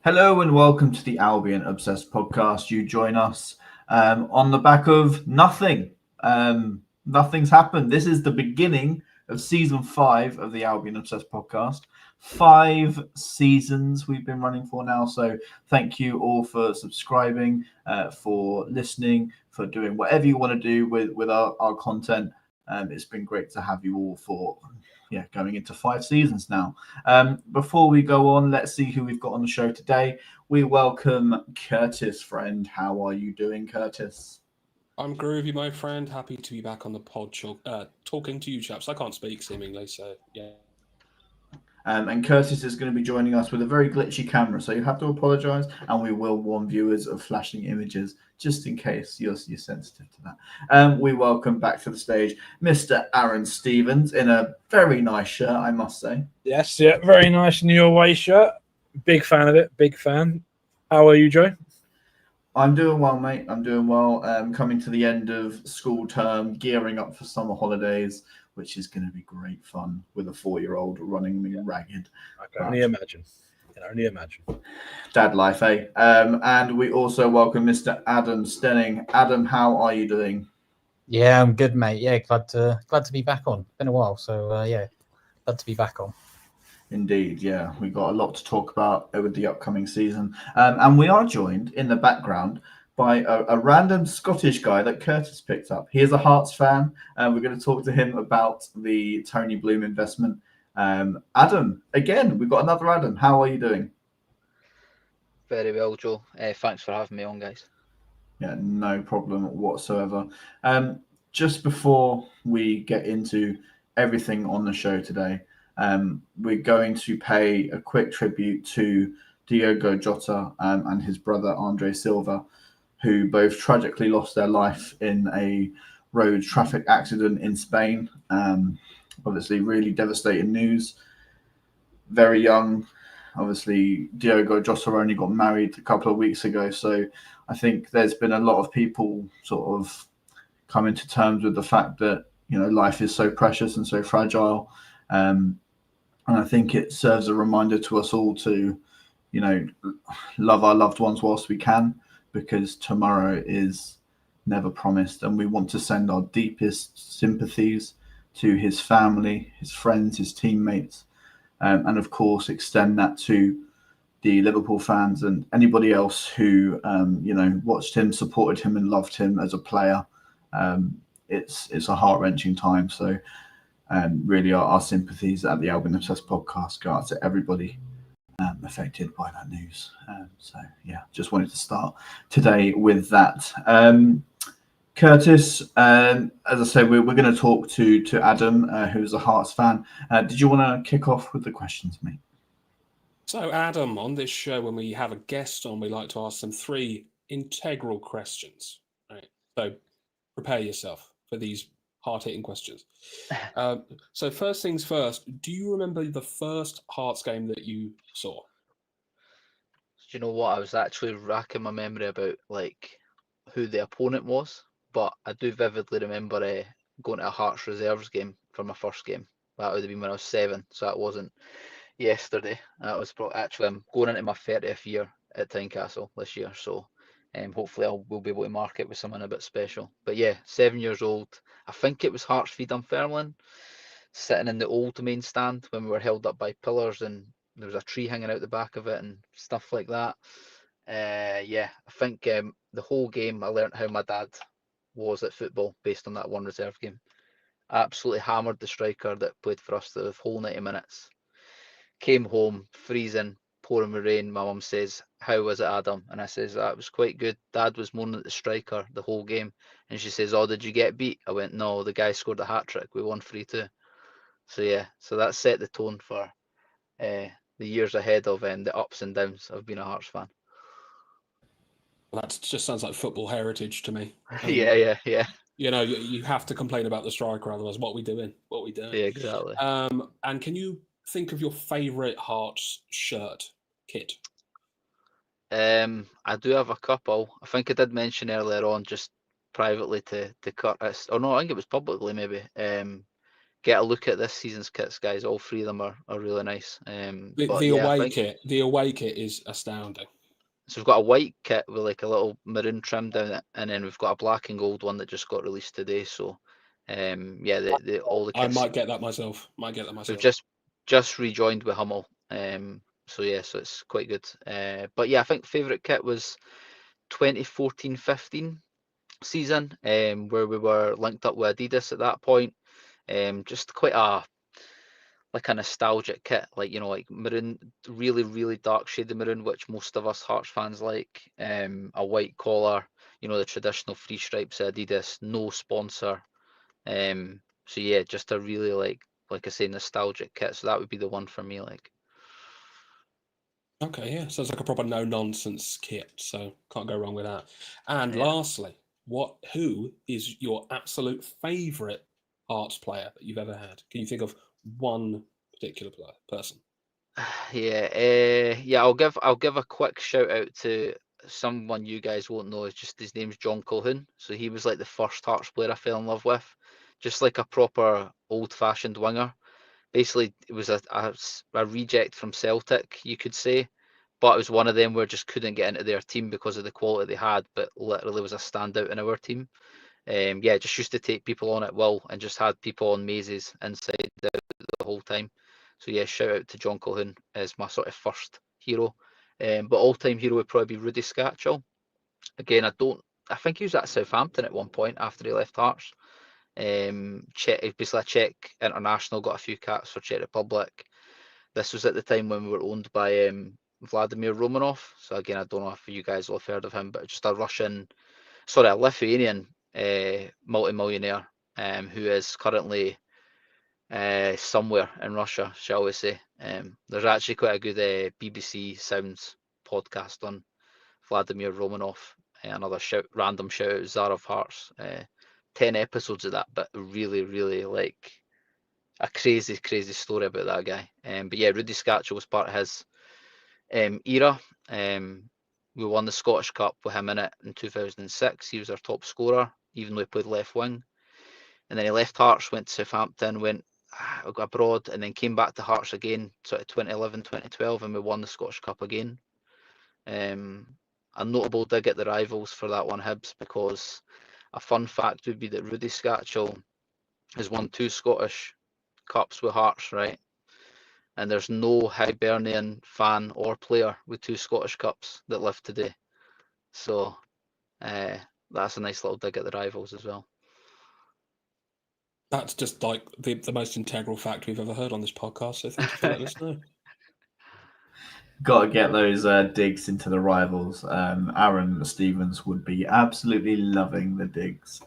Hello and welcome to the Albion Obsessed podcast. You join us on the back of nothing. Nothing's happened. This is the beginning of season 5 of the Albion Obsessed podcast. 5 seasons we've been running for now. So thank you all for subscribing, for listening, for doing whatever you want to do with our content. It's been great to have you all for going into 5 seasons now. Before we go on, let's see who we've got on the show today. We welcome Curtis, friend. How are you doing, Curtis? I'm groovy, my friend. Happy to be back on the pod talking to you chaps. I can't speak, seemingly, so yeah. And Curtis is going to be joining us with a very glitchy camera, so you have to apologise, and we will warn viewers of flashing images just in case you're sensitive to that. We welcome back to the stage Mr. Aaron Stevens in a very nice shirt, I must say. Yes, yeah, very nice New Away shirt. Big fan of it, big fan. How are you, Joe? I'm doing well, mate. I'm doing well. Coming to the end of school term, gearing up for summer holidays, which is going to be great fun with a 4-year-old running me ragged. I can only imagine. Dad life, eh? And we also welcome Mr. Adam Stenning. Adam, how are you doing? Yeah, I'm good, mate. Yeah, glad to be back on. Been a while, so glad to be back on. Indeed, yeah. We've got a lot to talk about with the upcoming season. And we are joined in the background by a random Scottish guy that Curtis picked up. He is a Hearts fan, and we're going to talk to him about the Tony Bloom investment. Adam, again, we've got another Adam. How are you doing? Very well, Joe. Thanks for having me on, guys. Yeah, no problem whatsoever. Just before we get into everything on the show today, we're going to pay a quick tribute to Diogo Jota and his brother Andre Silva, who both tragically lost their life in a road traffic accident in Spain. Obviously, really devastating news. Very young. Obviously, Diogo Jota only got married a couple of weeks ago, so I think there's been a lot of people sort of coming to terms with the fact that life is so precious and so fragile. And I think it serves a reminder to us all to, love our loved ones whilst we can, because tomorrow is never promised. And we want to send our deepest sympathies to his family, his friends, his teammates, and of course extend that to the Liverpool fans and anybody else who, watched him, supported him and loved him as a player. It's a heart-wrenching time. So really our sympathies at the Albion Obsessed podcast go out to everybody affected by that news. Just wanted to start today with that. Curtis, as I said, we're going to talk to Adam, who's a Hearts fan. Did you want to kick off with the questions, mate? So, Adam, on this show, when we have a guest on, we like to ask them 3 integral questions. Right? So, prepare yourself for these hard-hitting questions. So first things first, do you remember the first Hearts game that you saw? Do you know what? I was actually racking my memory about who the opponent was, but I do vividly remember going to a Hearts reserves game for my first game. That would have been when I was 7, so that wasn't yesterday. That was actually I'm going into my 30th year at Tynecastle this year, so hopefully we'll be able to mark it with something a bit special. But yeah, 7 years old. I think it was Hearts v Dunfermline, sitting in the old main stand when we were held up by pillars and there was a tree hanging out the back of it and stuff like that. I think the whole game I learnt how my dad was at football based on that one reserve game. Absolutely hammered the striker that played for us the whole 90 minutes. Came home, freezing, pouring with rain. My mum says, "How was it, Adam?" And I says, "That was quite good. Dad was moaning at the striker the whole game." And she says, "Oh, did you get beat?" I went, "No, the guy scored a hat-trick. We won 3-2. So that set the tone for the years ahead of the ups and downs of being a Hearts fan. Well, that just sounds like football heritage to me. Yeah. You have to complain about the striker, otherwise what are we doing? Yeah, exactly. And can you think of your favourite Hearts shirt kit? I do have a couple. I think I did mention earlier on just privately to Curtis. Oh no, I think it was publicly maybe. get a look at this season's kits, guys. All three of them are really nice. The But yeah, I the away kit is astounding. so we've got a white kit with like a little maroon trim down it, and then we've got a black and gold one that just got released today. So, yeah, all the I kits. might get that myself. We've just rejoined with Hummel. So yeah, so it's quite good. But yeah, I think favourite kit was 2014-15 season, where we were linked up with Adidas at that point. Just quite a nostalgic kit, like, you know, like maroon, really, really dark shade of maroon, which most of us Hearts fans like. A white collar, you know, the traditional three stripes of Adidas, no sponsor. So yeah, just a really like I say, nostalgic kit. So that would be the one for me. Like, Okay, yeah, sounds like a proper no nonsense kit, so can't go wrong with that. And Yeah. lastly, who is your absolute favourite Hearts player that you've ever had? Can you think of one particular person? yeah, I'll give a quick shout out to someone you guys won't know. It's just his name's John Colquhoun. So he was like the first Hearts player I fell in love with, just like a proper old-fashioned winger. Basically, it was a reject from Celtic, you could say, but it was one of them where just couldn't get into their team because of the quality they had, but literally was a standout in our team. Yeah, just used to take people on at will and just had people on mazes inside the whole time. So yeah, shout out to John Colquhoun as my sort of first hero. But all-time hero would probably be Rudy Scatchell. Again, I think he was at Southampton at one point after he left Hearts. Basically a Czech international, got a few caps for Czech Republic. This was at the time when we were owned by Vladimir Romanov. So again, I don't know if you guys will have heard of him, but just a Lithuanian multi-millionaire who is currently somewhere in Russia, shall we say. There's actually quite a good BBC Sounds podcast on Vladimir Romanov. Another random shout out, Tsar of Hearts. 10 episodes of that, but really, really like a crazy, crazy story about that guy. But yeah, Rudy Scatchell was part of his era. We won the Scottish Cup with him in it in 2006. He was our top scorer, even though he played left wing. And then he left Hearts, went to Southampton, went abroad, and then came back to Hearts again, sort of 2011, 2012, and we won the Scottish Cup again. A notable dig at the rivals for that one, Hibs, because a fun fact would be that Rudy Scatchell has won 2 Scottish Cups with Hearts, right? And there's no Hibernian fan or player with 2 Scottish Cups that live today. So that's a nice little dig at the rivals as well. That's just like the most integral fact we've ever heard on this podcast, so thank you for letting us know. Got to get those digs into the rivals. Aaron Stevens would be absolutely loving the digs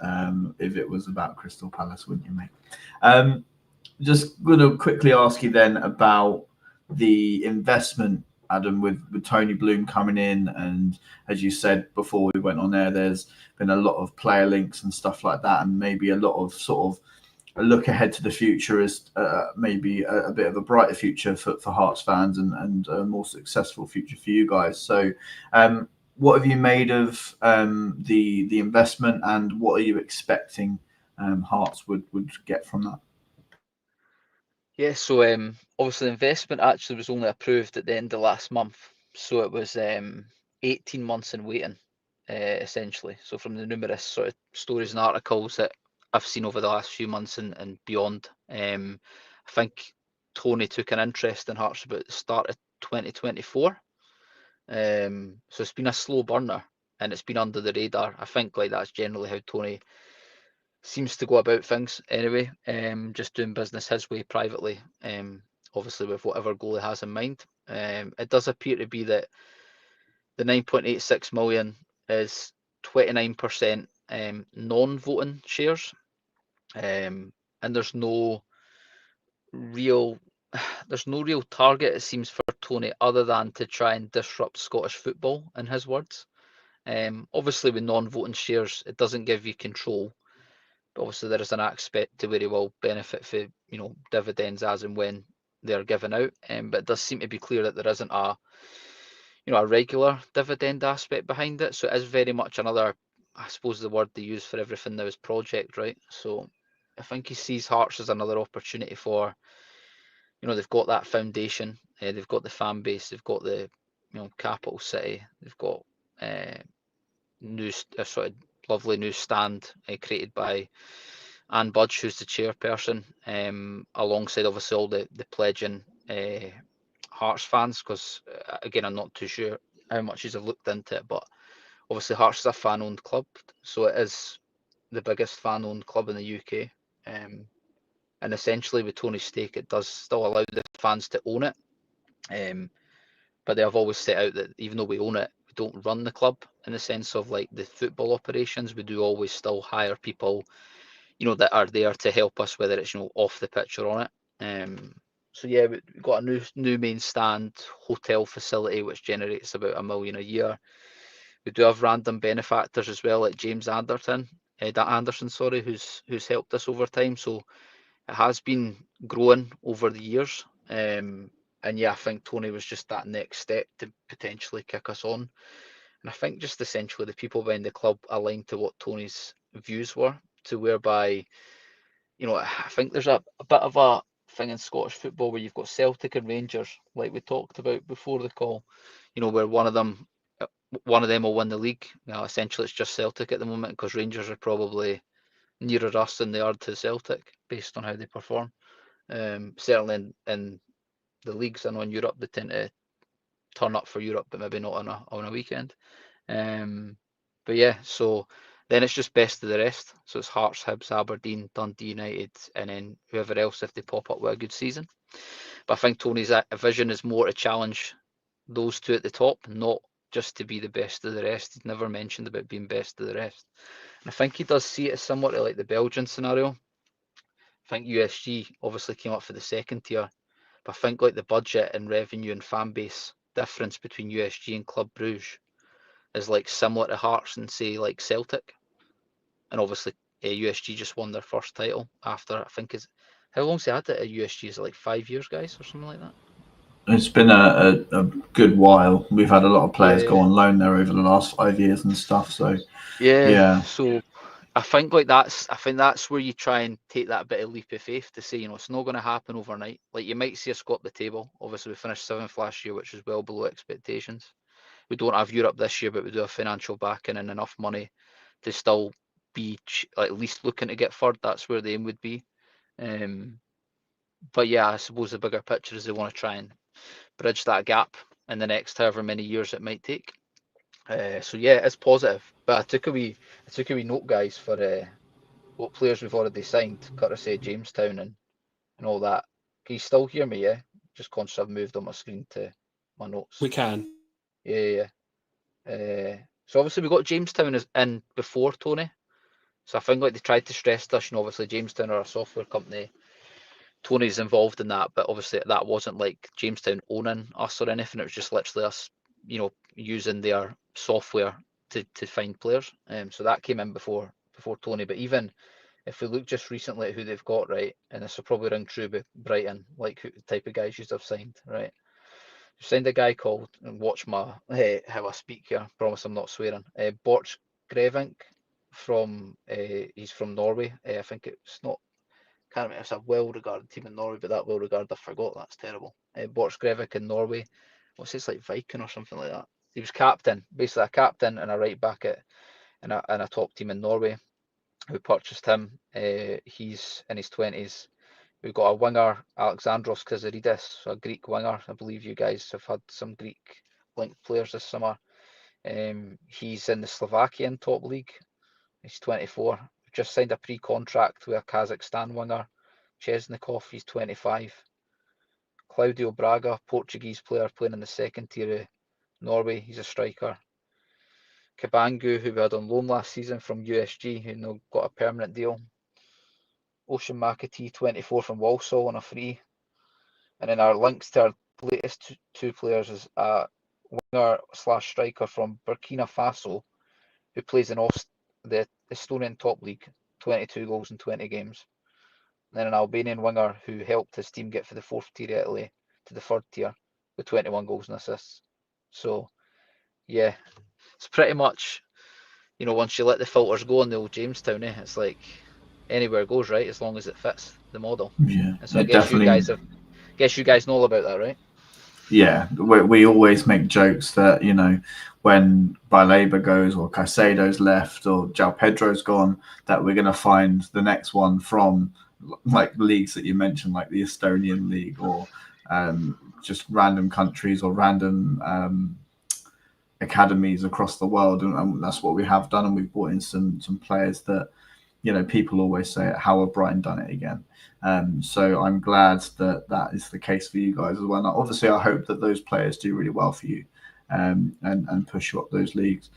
if it was about Crystal Palace, wouldn't you, mate? Just going to quickly ask you then about the investment, Adam, with Tony Bloom coming in. And as you said before we went on there, there's been a lot of player links and stuff like that, and maybe a lot of sort of a look ahead to the future is maybe a bit of a brighter future for Hearts fans and a more successful future for you guys. So what have you made of the investment, and what are you expecting Hearts would get from that? Yeah, so obviously the investment actually was only approved at the end of last month. So it was 18 months in waiting, essentially. So from the numerous sort of stories and articles that I've seen over the last few months and beyond, I think Tony took an interest in Hearts about the start of 2024. So it's been a slow burner and it's been under the radar. I think like that's generally how Tony seems to go about things anyway, just doing business his way privately, obviously with whatever goal he has in mind. It does appear to be that the 9.86 million is 29% non-voting shares, and there's no real target, it seems, for Tony other than to try and disrupt Scottish football, in his words. Obviously with non-voting shares it doesn't give you control, but obviously there is an aspect to where he will benefit for, you know, dividends as and when they're given out, but it does seem to be clear that there isn't a regular dividend aspect behind it. So it is very much another, I suppose the word they use for everything now is project, right? So he sees Hearts as another opportunity for, they've got that foundation, they've got the fan base, they've got the, capital city, they've got a sort of lovely new stand created by Anne Budge, who's the chairperson, alongside obviously all the pledging Hearts fans, because again, I'm not too sure how much he's looked into it, but obviously Hearts is a fan-owned club, so it is the biggest fan-owned club in the UK. And essentially with Tony's stake, it does still allow the fans to own it. But they have always set out that even though we own it, we don't run the club in the sense of like the football operations. We do always still hire people, that are there to help us, whether it's off the pitch or on it. So yeah, we've got a new main stand, hotel facility which generates about $1 million a year. We do have random benefactors as well, like James Anderson, who's helped us over time. So it has been growing over the years. And yeah, I think Tony was just that next step to potentially kick us on. And I think just essentially the people behind the club aligned to what Tony's views were, to whereby, I think there's a bit of a thing in Scottish football where you've got Celtic and Rangers, like we talked about before the call, where one of them will win the league. Now, essentially, it's just Celtic at the moment because Rangers are probably nearer us than they are to Celtic based on how they perform. Certainly in the leagues, I know in Europe they tend to turn up for Europe, but maybe not on a weekend. But yeah, so then it's just best of the rest. So it's Hearts, Hibs, Aberdeen, Dundee United, and then whoever else if they pop up with a good season. But I think Tony's vision is more to challenge those two at the top, not just to be the best of the rest. He's never mentioned about being best of the rest. And I think he does see it as somewhat like the Belgian scenario. I think USG obviously came up for the second tier, but I think like the budget and revenue and fan base difference between USG and Club Brugge is like similar to Hearts and say like Celtic. And obviously USG just won their first title after, I think, how long's he had it at USG? Is it like 5 years, guys, or something like that? It's been a good while. We've had a lot of players Yeah. go on loan there over the last 5 years and stuff. So Yeah. So I think that's where you try and take that bit of leap of faith to say, it's not going to happen overnight. Like you might see us go up the table. Obviously, we finished 7th last year, which was well below expectations. We don't have Europe this year, but we do have financial backing and enough money to still be at least looking to get third. That's where the aim would be. But yeah, I suppose the bigger picture is they want to try and bridge that gap in the next however many years it might take. So yeah, it's positive. But I took a wee note, guys, for what players we've already signed. Got to say Jamestown and all that. Can you still hear me? Yeah, just conscious I've moved on my screen to my notes. We can. Yeah. So obviously we got Jamestown in before Tony. So I think like they tried to stress this, obviously Jamestown are a software company. Tony's involved in that, but obviously that wasn't like Jamestown owning us or anything. It was just literally us, using their software to find players. So that came in before Tony. But even if we look just recently at who they've got, right, and this will probably ring true with Brighton, like who the type of guys you've signed, right? You've signed a guy called, and watch my how I speak here. Promise I'm not swearing. Borch Grevink he's from Norway. I think it's not. Can't remember. It's a well-regarded team in Norway, but that well-regarded I forgot. That's terrible. Borch Grevik in Norway. What's this, like Viking or something like that? He was captain, basically a captain and a right back in a top team in Norway. We purchased him. He's in his 20s. We've got a winger, Alexandros Kazaridis, a Greek winger. I believe you guys have had some Greek-linked players this summer. He's in the Slovakian top league. He's 24. We've just signed a pre-contract with a Kazakhstan winger, Chesnikov. He's 25. Claudio Braga, Portuguese player playing in the second tier of Norway. He's a striker. Kabangu, who we had on loan last season from USG, who now got a permanent deal. Ocean Makati, 24 from Walsall on a free. And then our links to our latest two players is a winger/striker from Burkina Faso, who plays in the Estonian top league, 22 goals in 20 games. And then an Albanian winger who helped his team get for the 4th tier Italy to the 3rd tier with 21 goals and assists. So, yeah, it's pretty much, once you let the filters go on the old Jamestown, it's like anywhere goes, right? As long as it fits the model. Yeah, And so I it guess you definitely. guys know all about that, right? Yeah, we always make jokes that, when Baleba goes or Caicedo's left or João Pedro's gone, that we're going to find the next one from like leagues that you mentioned, like the Estonian league, or just random countries or random academies across the world, and that's what we have done. And we've brought in some players that, people always say, how have Brighton done it again? So I'm glad that is the case for you guys as well. Now, obviously, I hope that those players do really well for you, and push you up those leagues.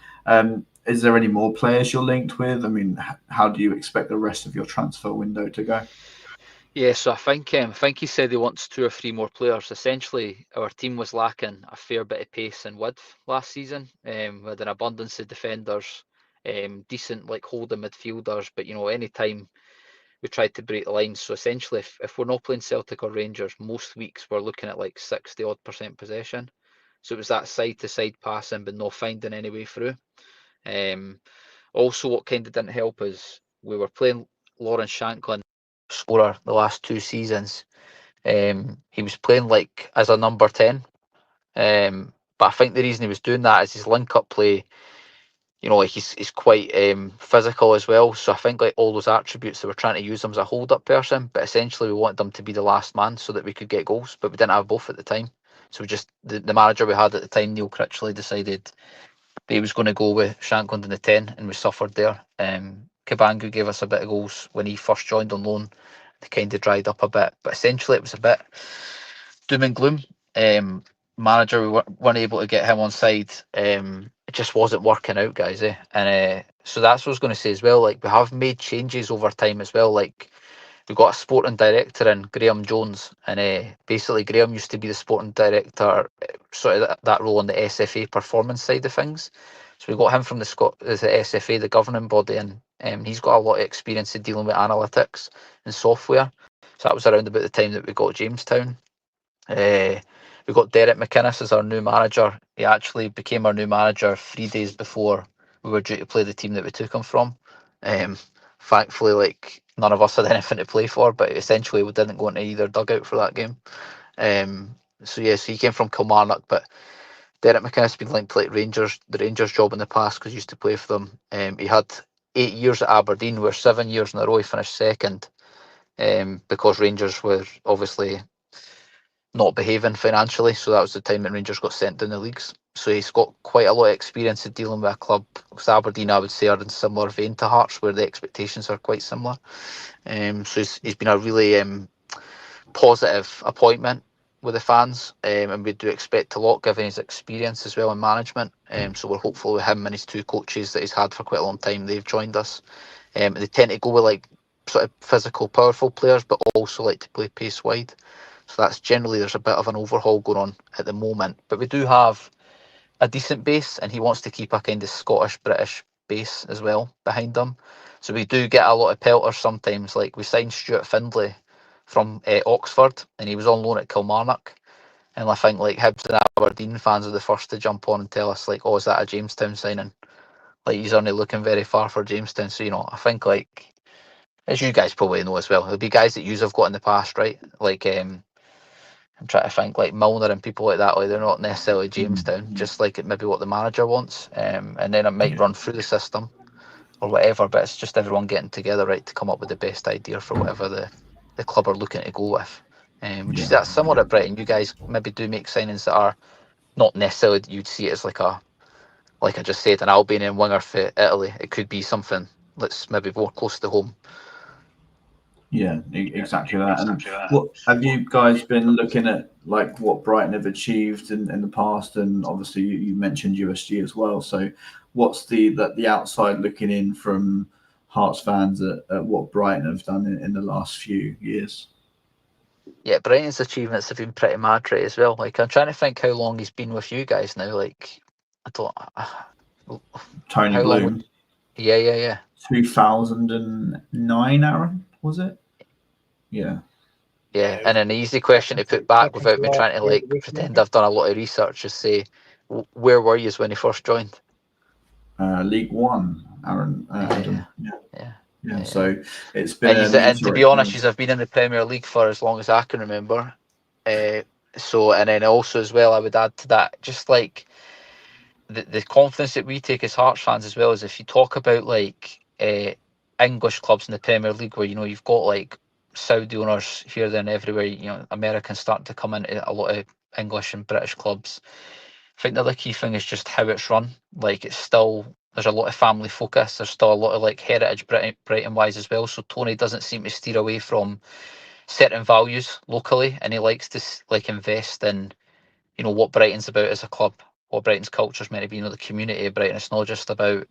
Is there any more players you're linked with? I mean, how do you expect the rest of your transfer window to go? Yeah, so I think he said he wants 2 or 3 more players. Essentially, our team was lacking a fair bit of pace and width last season, with an abundance of defenders, decent like holding midfielders. But any time we tried to break the lines, so essentially, if we're not playing Celtic or Rangers, most weeks we're looking at like 60% possession. So it was that side to side passing, but not finding any way through. Also, what kind of didn't help is we were playing Lawrence Shanklin, scorer the last 2 seasons. He was playing like as a number 10, but I think the reason he was doing that is his link-up play. Like he's quite physical as well. So I think like all those attributes, they were trying to use him as a hold-up person, but essentially we wanted him to be the last man so that we could get goals, but we didn't have both at the time. So we just the manager we had at the time, Neil Critchley, decided that he was going to go with Shankland in the 10, and we suffered there. Kabangu gave us a bit of goals when he first joined on loan. They kind of dried up a bit, but essentially it was a bit doom and gloom. Manager, we weren't able to get him on side. It just wasn't working out, guys. And so that's what I was going to say as well. Like, we have made changes over time as well. Like, we got a sporting director in, Graham Jones, and basically Graham used to be the sporting director, sort of that role on the SFA performance side of things. So we got him from the SFA, the governing body, and he's got a lot of experience in dealing with analytics and software. So that was around about the time that we got Jamestown. We got Derek McInnes as our new manager. He actually became our new manager 3 days before we were due to play the team that we took him from. Thankfully, like, none of us had anything to play for, but essentially we didn't go into either dugout for that game. So he came from Kilmarnock, but Derek McInnes has been linked to like the Rangers job in the past because he used to play for them. He had 8 years at Aberdeen, where 7 years in a row he finished second, because Rangers were obviously not behaving financially, so that was the time that Rangers got sent down the leagues. So he's got quite a lot of experience in dealing with a club. Because Aberdeen, I would say, are in similar vein to Hearts, where the expectations are quite similar. So he's been a really positive appointment with the fans, and we do expect a lot given his experience as well in management. So we're hopeful with him and his 2 coaches that he's had for quite a long time. They've joined us. They tend to go with like sort of physical, powerful players, but also like to play pace wide. So that's generally, there's a bit of an overhaul going on at the moment. But we do have a decent base, and he wants to keep a kind of Scottish-British base as well behind him. So we do get a lot of pelters sometimes. Like, we signed Stuart Findlay from Oxford, and he was on loan at Kilmarnock. And I think like Hibs and Aberdeen fans are the first to jump on and tell us like, oh, is that a Jamestown signing? Like, he's only looking very far for Jamestown. So, I think like, as you guys probably know as well, there'll be guys that you have got in the past, right? Like, I'm trying to think like Milner and people like that. Like, they're not necessarily Jamestown, just like it maybe what the manager wants, and then it might run through the system or whatever. But it's just everyone getting together, right, to come up with the best idea for whatever the club are looking to go with. Would you say that's similar at Brighton? You guys maybe do make signings that are not necessarily you'd see it as like I just said, an Albanian winger for Italy. It could be something that's maybe more close to home. Yeah, exactly that. And what have you guys been looking at, like what Brighton have achieved in the past? And obviously you mentioned USG as well. So what's the outside looking in from Hearts fans at what Brighton have done in the last few years? Yeah, Brighton's achievements have been pretty mad, right, as well. Like, I'm trying to think how long he's been with you guys now. Like, I don't. Tony how Bloom. long? Yeah. 2009, Aaron, was it? Yeah. Yeah, and an easy question to put back without me trying to like pretend I've done a lot of research is say, where were you when he first joined? League One, Aaron. Adam. Yeah. Yeah, so it's been And to be honest, meteoric I've been in the Premier League for as long as I can remember. So, and then also as well, I would add to that, just like the confidence that we take as Hearts fans as well, is if you talk about like English clubs in the Premier League, where you've got like Saudi owners here, there, and everywhere. Americans starting to come into a lot of English and British clubs. I think the other key thing is just how it's run. Like it's still, there's a lot of family focus. There's still a lot of like heritage Brighton wise as well. So Tony doesn't seem to steer away from certain values locally, and he likes to like invest in what Brighton's about as a club, what Brighton's culture is meant to be. The community of Brighton. It's not just about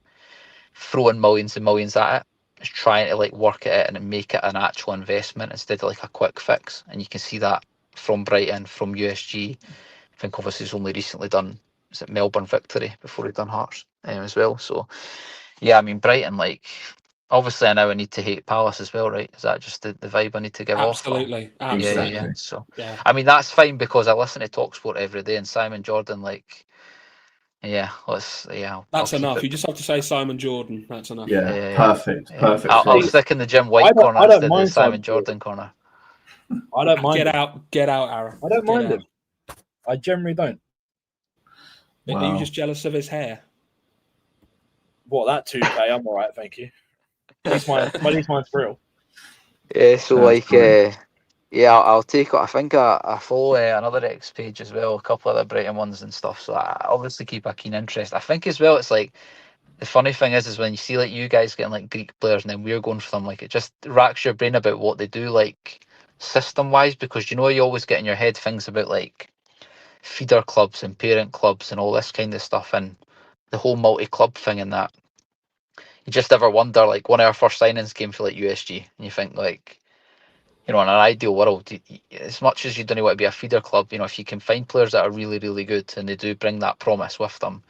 throwing millions and millions at it. It's trying to like work at it and make it an actual investment instead of like a quick fix. And you can see that from Brighton, from USG. I think obviously he's only recently done, is it Melbourne Victory before he done Hearts as well. So yeah, I mean Brighton, like obviously I now need to hate Palace as well, right? Is that just the vibe I need to give off? Absolutely. Exactly. Yeah. So Yeah. I mean that's fine because I listen to TalkSport every day, and Simon Jordan, like, yeah, That's I'll enough. keep You it. just have to say Simon Jordan. That's enough. Yeah, perfect. I'll Phrase. stick in the Jim White I don't corner instead of the mind Simon Simon Jordan corner. I don't mind. Get out, Aaron. I don't Get mind out. him. I generally don't. Are you Wow. just jealous of his hair? What, that 2K? I'm all right, thank you. At least mine's real. Yeah, so That's like, brilliant. yeah, I'll take it. I think I follow another X page as well, a couple of other Brighton ones and stuff. So I obviously keep a keen interest. I think as well, it's like the funny thing is when you see like you guys getting like Greek players and then we're going for them, like it just racks your brain about what they do like system wise, because you always get in your head things about like feeder clubs and parent clubs and all this kind of stuff and the whole multi-club thing and that. You just ever wonder, like one of our first signings came for like USG and you think like, in an ideal world, as much as you don't want to be a feeder club, if you can find players that are really, really good and they do bring that promise with them,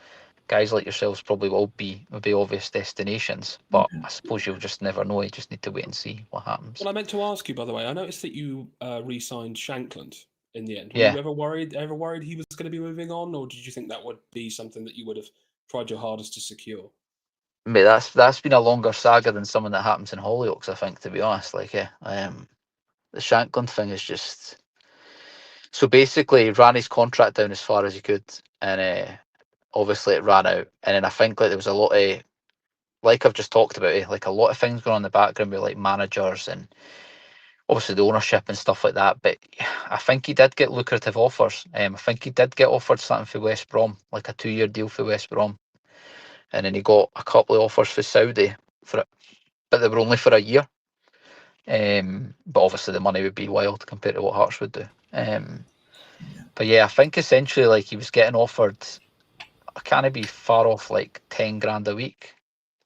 guys like yourselves probably will be obvious destinations. But I suppose you'll just never know. You just need to wait and see what happens. Well, I meant to ask you, by the way, I noticed that you re-signed Shankland in the end. Were Yeah. you ever worried he was going to be moving on, or did you think that would be something that you would have tried your hardest to secure? Mate, that's been a longer saga than something that happens in Hollyoaks, I think, to be honest. Like, the Shankland thing is just, so basically he ran his contract down as far as he could, and obviously it ran out, and then I think like there was a lot of, like I've just talked about, like a lot of things going on in the background with like managers and obviously the ownership and stuff like that. But I think he did get lucrative offers. I think he did get offered something for West Brom, like a 2-year deal for West Brom, and then he got a couple of offers for Saudi for it, but they were only for a year. But obviously the money would be wild compared to what Hearts would do. But yeah, I think essentially like he was getting offered, I can't be far off like 10 grand a week,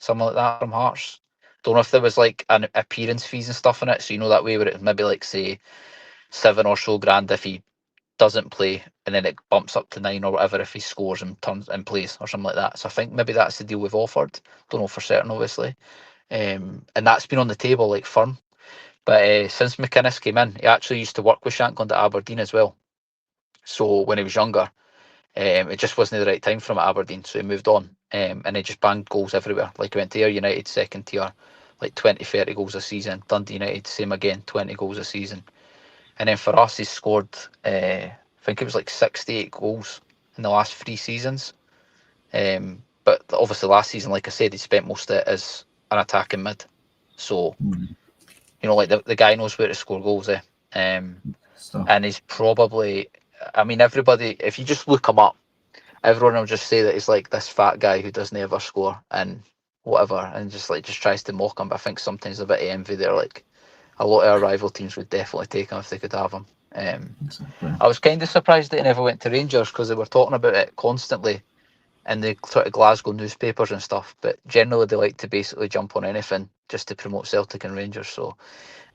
something like that from Hearts. Don't know if there was like an appearance fees and stuff in it, so that way where it was maybe like say 7 or so grand if he doesn't play, and then it bumps up to 9 or whatever if he scores and turns and plays or something like that. So I think maybe that's the deal we've offered. Don't know for certain, obviously. And that's been on the table like firm. But since McInnes came in, he actually used to work with Shankland at Aberdeen as well. So when he was younger, it just wasn't the right time for him at Aberdeen, so he moved on. And he just banged goals everywhere. Like he went to Ayr United, second tier, like 20, 30 goals a season. Dundee United, same again, 20 goals a season. And then for us, he's scored, I think it was like 68 goals in the last 3 seasons. But obviously last season, like I said, he spent most of it as an attacking mid. So, like the guy knows where to score goals, and he's probably, I mean, everybody, if you just look him up, everyone will just say that he's like this fat guy who doesn't ever score and whatever, and just tries to mock him. But I think sometimes a bit of envy there. Like a lot of our rival teams would definitely take him if they could have him. I was kind of surprised that he never went to Rangers because they were talking about it constantly in the sort of Glasgow newspapers and stuff. But generally, they like to basically jump on anything just to promote Celtic and Rangers. So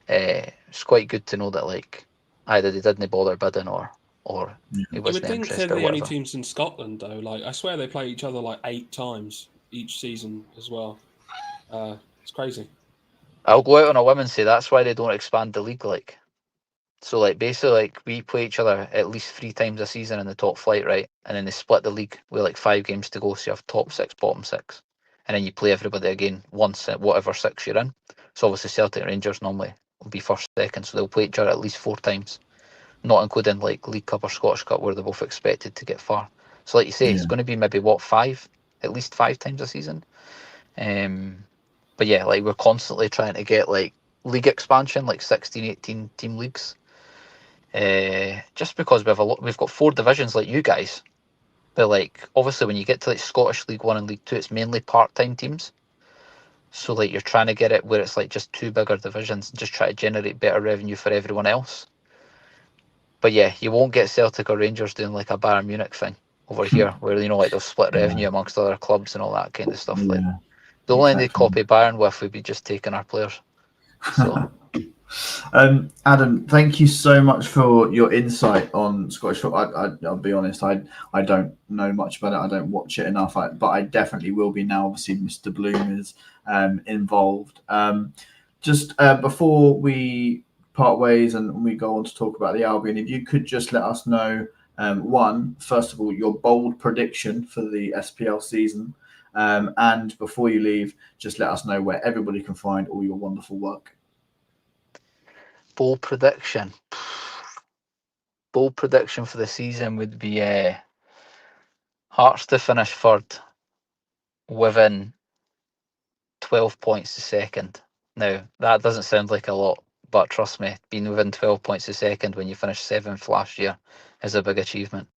it's quite good to know that like either they didn't bother bidding or it wasn't think they're interested or the only whatever. teams in Scotland though. Like I swear they play each other like 8 times each season as well. It's crazy. I'll go out on a whim and say that's why they don't expand the league. Like, so like basically like we play each other at least 3 times a season in the top flight, right? And then they split the league with like 5 games to go, so you have top 6, bottom 6, and then you play everybody again once at whatever 6 you're in. So obviously Celtic and Rangers normally will be first, second, so they'll play each other at least 4 times, not including like League Cup or Scottish Cup where they're both expected to get far. So like you say, it's Yeah. going to be maybe at least 5 times a season. But yeah, like we're constantly trying to get like league expansion, like 16, 18 team leagues. Just because we've got 4 divisions like you guys. But like obviously when you get to like Scottish League 1 and League 2, it's mainly part-time teams. So like you're trying to get it where it's like just 2 bigger divisions and just try to generate better revenue for everyone else. But yeah, you won't get Celtic or Rangers doing like a Bayern Munich thing over here, where like they'll split revenue amongst other clubs and all that kind of stuff. Like Yeah. the only thing they Exactly. copy Bayern with would be just taking our players. So Adam, thank you so much for your insight on Scottish football. I'll be honest, I don't know much about it. I don't watch it enough, but I definitely will be now. Obviously, Mr. Bloom is involved. Just before we part ways and we go on to talk about the Albion, if you could just let us know, first of all, your bold prediction for the SPL season. And before you leave, just let us know where everybody can find all your wonderful work. bold prediction for the season would be Hearts to finish third within 12 points to second. Now, that doesn't sound like a lot, but trust me, being within 12 points to second when you finished 7th last year is a big achievement.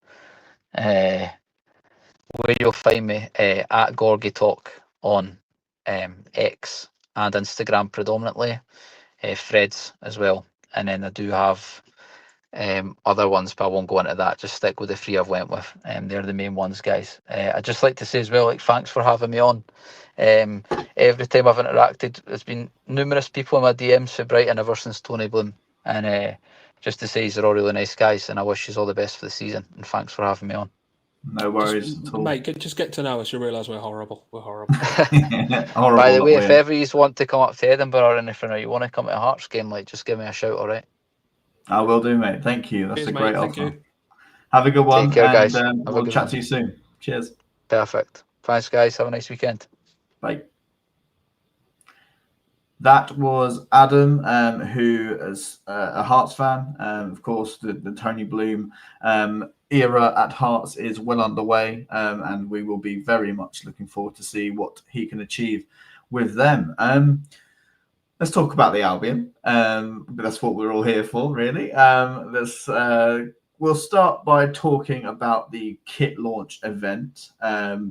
Where you'll find me at Gorgie Talk on X and Instagram predominantly, Threads as well. And then I do have other ones, but I won't go into that. Just stick with the 3 I've went with. They're the main ones, guys. I'd just like to say as well, like, thanks for having me on. Every time I've interacted, there's been numerous people in my DMs for Brighton ever since Tony Bloom. And just to say, they're all really nice guys, and I wish you all the best for the season. And thanks for having me on. No worries at all. Mate, just get to know us. You'll realise we're horrible. We're horrible. Horrible. By the way, if ever you want to come up to Edinburgh or anything, or you want to come to a Hearts game, like, just give me a shout, all right? I will do, mate. Thank you. That's Cheers, a great mate. Thank offer. you. Have a good one. Take care, and, guys. Have a we'll good chat one. to you soon. Cheers. Perfect. Thanks, guys. Have a nice weekend. Bye. That was Adam, who is a Hearts fan. Of course, the Tony Bloom era at Hearts is well underway, and we will be very much looking forward to see what he can achieve with them. Let's talk about the Albion. That's what we're all here for, really. We'll start by talking about the kit launch event,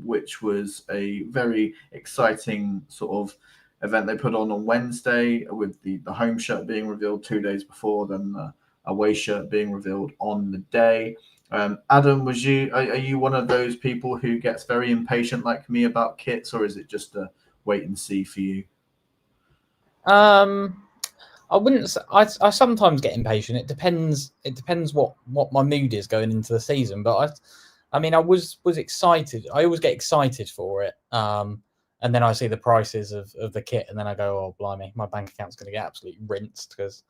which was a very exciting sort of event they put on Wednesday, with the home shirt being revealed 2 days before, then the away shirt being revealed on the day. Adam, are you one of those people who gets very impatient like me about kits, or is it just a wait and see for you? I wouldn't say, I sometimes get impatient. It depends what my mood is going into the season. But I mean, I was excited. I always get excited for it. And then I see the prices of the kit, and then I go, oh blimey, my bank account's going to get absolutely rinsed, because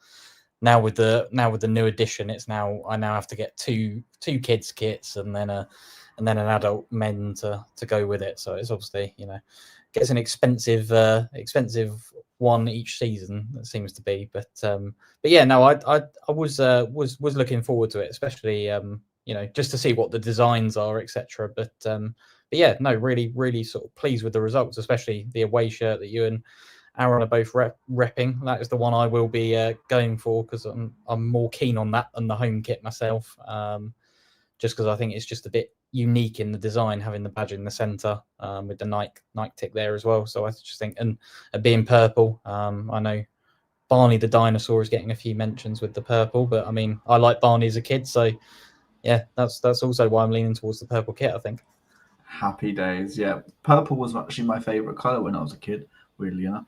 now with the new edition, I now have to get two kids kits and then an adult men to go with it. So it's obviously, gets an expensive one each season, it seems to be. But yeah, no, I was looking forward to it, especially just to see what the designs are, etc. But yeah, no, really sort of pleased with the results, especially the away shirt that you and Aaron are both repping. That is the one I will be going for, because I'm more keen on that than the home kit myself. Just because I think it's just a bit unique in the design, having the badge in the centre with the Nike tick there as well. So I just think, and being purple, I know Barney the dinosaur is getting a few mentions with the purple, but I mean, I like Barney as a kid, so yeah, that's also why I'm leaning towards the purple kit, I think. Happy days. Yeah, purple was actually my favourite colour when I was a kid, weirdly enough.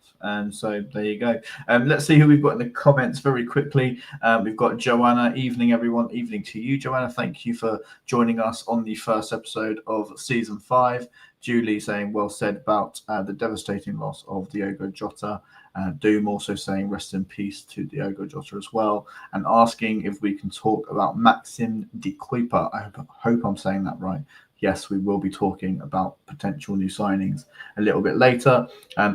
So there you go. Let's see who we've got in the comments very quickly. We've got Joanna. Evening, everyone. Evening to you, Joanna. Thank you for joining us on the first episode of season 5. Julie saying, well said about the devastating loss of Diogo Jota. Doom also saying rest in peace to Diogo Jota as well, and asking if we can talk about Maxim de Kuiper. I hope I'm saying that right. Yes, we will be talking about potential new signings a little bit later.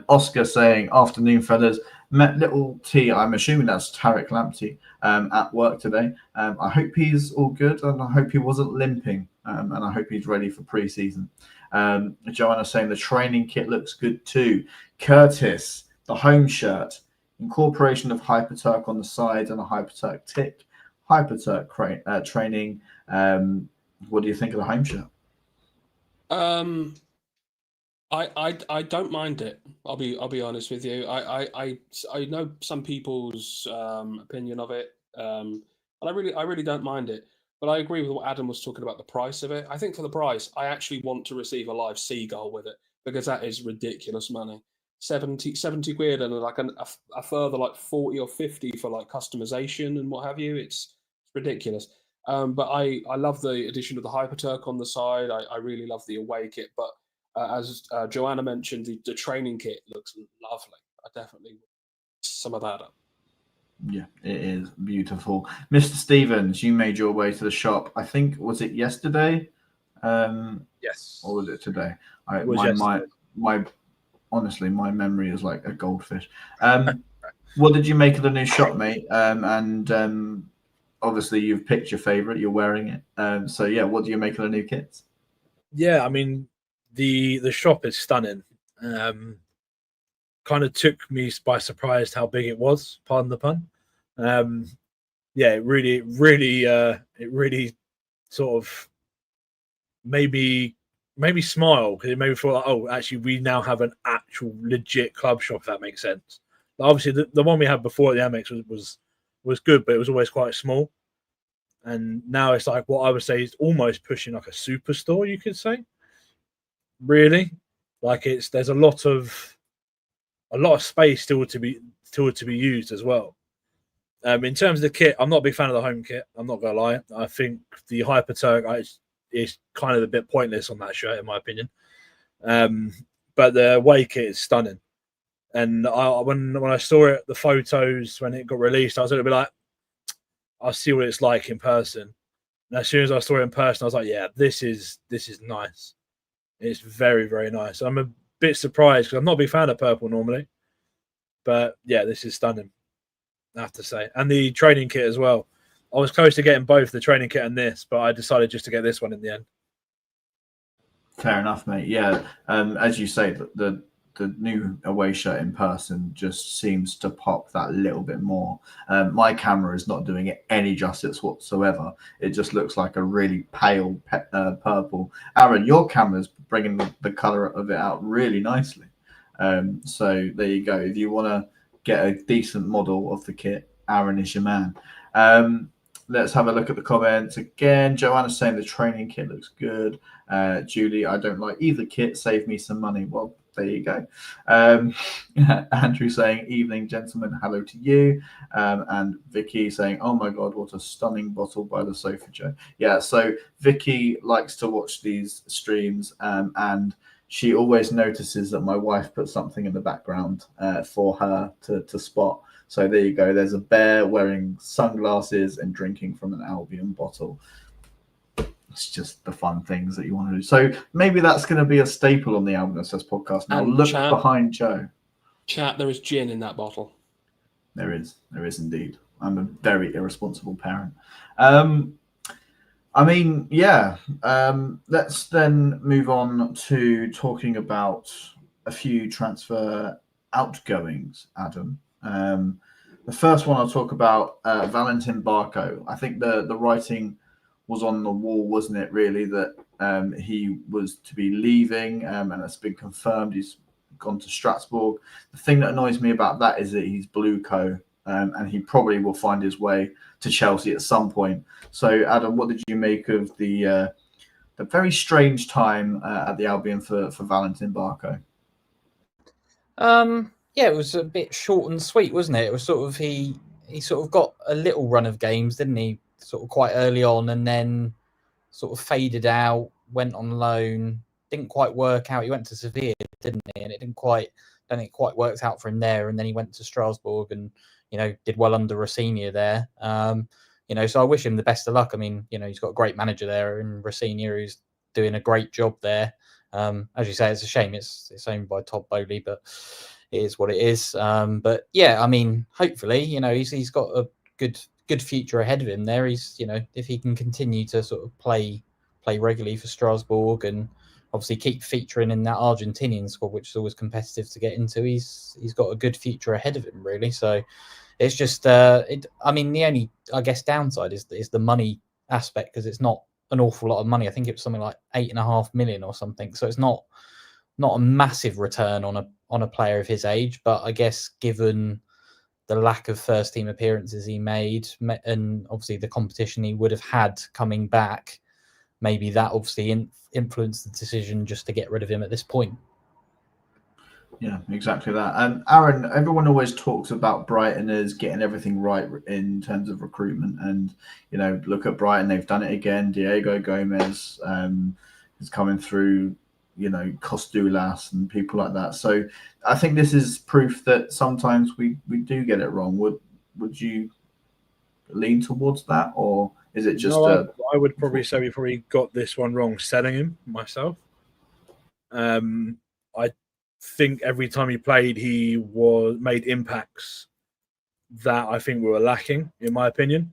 Oscar saying, afternoon, fellas. Met little T, I'm assuming that's Tarek Lamptey, at work today. I hope he's all good, and I hope he wasn't limping, and I hope he's ready for pre-season. Joanna's saying the training kit looks good too. Curtis, the home shirt, incorporation of Hyperturk on the side and a Hyperturk tick. Hyperturk training. What do you think of the home shirt? I don't mind it. I'll be honest with you. I know some people's opinion of it, and I really don't mind it. But I agree with what Adam was talking about, the price of it. I think for the price, I actually want to receive a live seagull with it, because that is ridiculous money. 70 quid and like a further like 40 or 50 for like customization and what have you. It's ridiculous. But I love the addition of the Hyperturk on the side. I really love the away kit. But as Joanna mentioned, the training kit looks lovely. I definitely some of that up. Yeah, it is beautiful. Mr. Stevens, you made your way to the shop. I think, was it yesterday? Yes. Or was it today? It was yesterday. My honestly, my memory is like a goldfish. What did you make of the new shop, mate? And obviously you've picked your favorite. You're wearing it. So yeah, what do you make of the new kits? Yeah, I mean, the shop is stunning. Kind of took me by surprise how big it was. Pardon the pun. Yeah, it really sort of made me smile, because it made me feel like, oh, actually, we now have an actual legit club shop. If that makes sense. But obviously, the one we had before the Amex was good, but it was always quite small. And now it's like what I would say is almost pushing like a superstore, you could say. Really, like there's a lot of space still to be used as well. In terms of the kit, I'm not a big fan of the home kit. I'm not gonna lie. I think the Hyperturk is kind of a bit pointless on that shirt, in my opinion. But the away kit is stunning. And when I saw it, the photos when it got released, I was a little bit like, I'll see what it's like in person. And as soon as I saw it in person, I was like, yeah, this is nice. It's very, very nice. I'm a bit surprised because I'm not a big fan of purple normally. But yeah, this is stunning, I have to say. And the training kit as well. I was close to getting both the training kit and this, but I decided just to get this one in the end. Fair enough, mate. Yeah, as you say, the new away shirt in person just seems to pop that little bit more. My camera is not doing it any justice whatsoever. It just looks like a really pale purple. Aaron, your camera's bringing the color of it out really nicely. So there you go. If you want to get a decent model of the kit, Aaron is your man. Let's have a look at the comments again. Joanna's saying the training kit looks good. Julie, I don't like either kit. Save me some money. Well, there you go. Andrew saying, evening, gentlemen. Hello to you. And Vicky saying, oh my God, what a stunning bottle by the Sofa Joe. Yeah, so Vicky likes to watch these streams, and she always notices that my wife puts something in the background for her to spot. So there you go. There's a bear wearing sunglasses and drinking from an Albion bottle. It's just the fun things that you want to do. So maybe that's going to be a staple on the Albion Obsessed podcast. Now look behind Joe. Chat, there is gin in that bottle. There is indeed. I'm a very irresponsible parent. I mean, yeah. Let's then move on to talking about a few transfer outgoings, Adam. The first one I'll talk about, Valentin Barco. I think the writing was on the wall, wasn't it, really, that he was to be leaving, and it's been confirmed he's gone to Strasbourg. The thing that annoys me about that is that he's Blueco, and he probably will find his way to Chelsea at some point. So, Adam, what did you make of the very strange time at the Albion for Valentin Barco? Yeah, it was a bit short and sweet, wasn't it? It was sort of he sort of got a little run of games, didn't he? Sort of quite early on, and then sort of faded out. Went on loan, didn't quite work out. He went to Sevilla, didn't he? And it didn't quite worked out for him there. And then he went to Strasbourg, and did well under Rossignol there. So I wish him the best of luck. I mean, he's got a great manager there in Rossignol who's doing a great job there. As you say, it's a shame it's owned by Todd Bowley, but it is what it is. But yeah, I mean, hopefully, he's got a good future ahead of him there. He's, if he can continue to sort of play regularly for Strasbourg and obviously keep featuring in that Argentinian squad, which is always competitive to get into, he's got a good future ahead of him, really. So it's just, I mean, the only, I guess, downside is the money aspect, because it's not an awful lot of money. I think it was something like 8.5 million or something. So it's not a massive return on a player of his age, but I guess given the lack of first team appearances he made, and obviously the competition he would have had coming back, maybe that obviously influenced the decision just to get rid of him at this point. Yeah, exactly that. Aaron, everyone always talks about Brighton as getting everything right in terms of recruitment, and look at Brighton; they've done it again. Diego Gomez is coming through. Costulas and people like that. So I think this is proof that sometimes we do get it wrong. Would you lean towards that, or is it just? No, I would probably say we probably got this one wrong selling him myself. I think every time he played, he made impacts that I think we were lacking, in my opinion.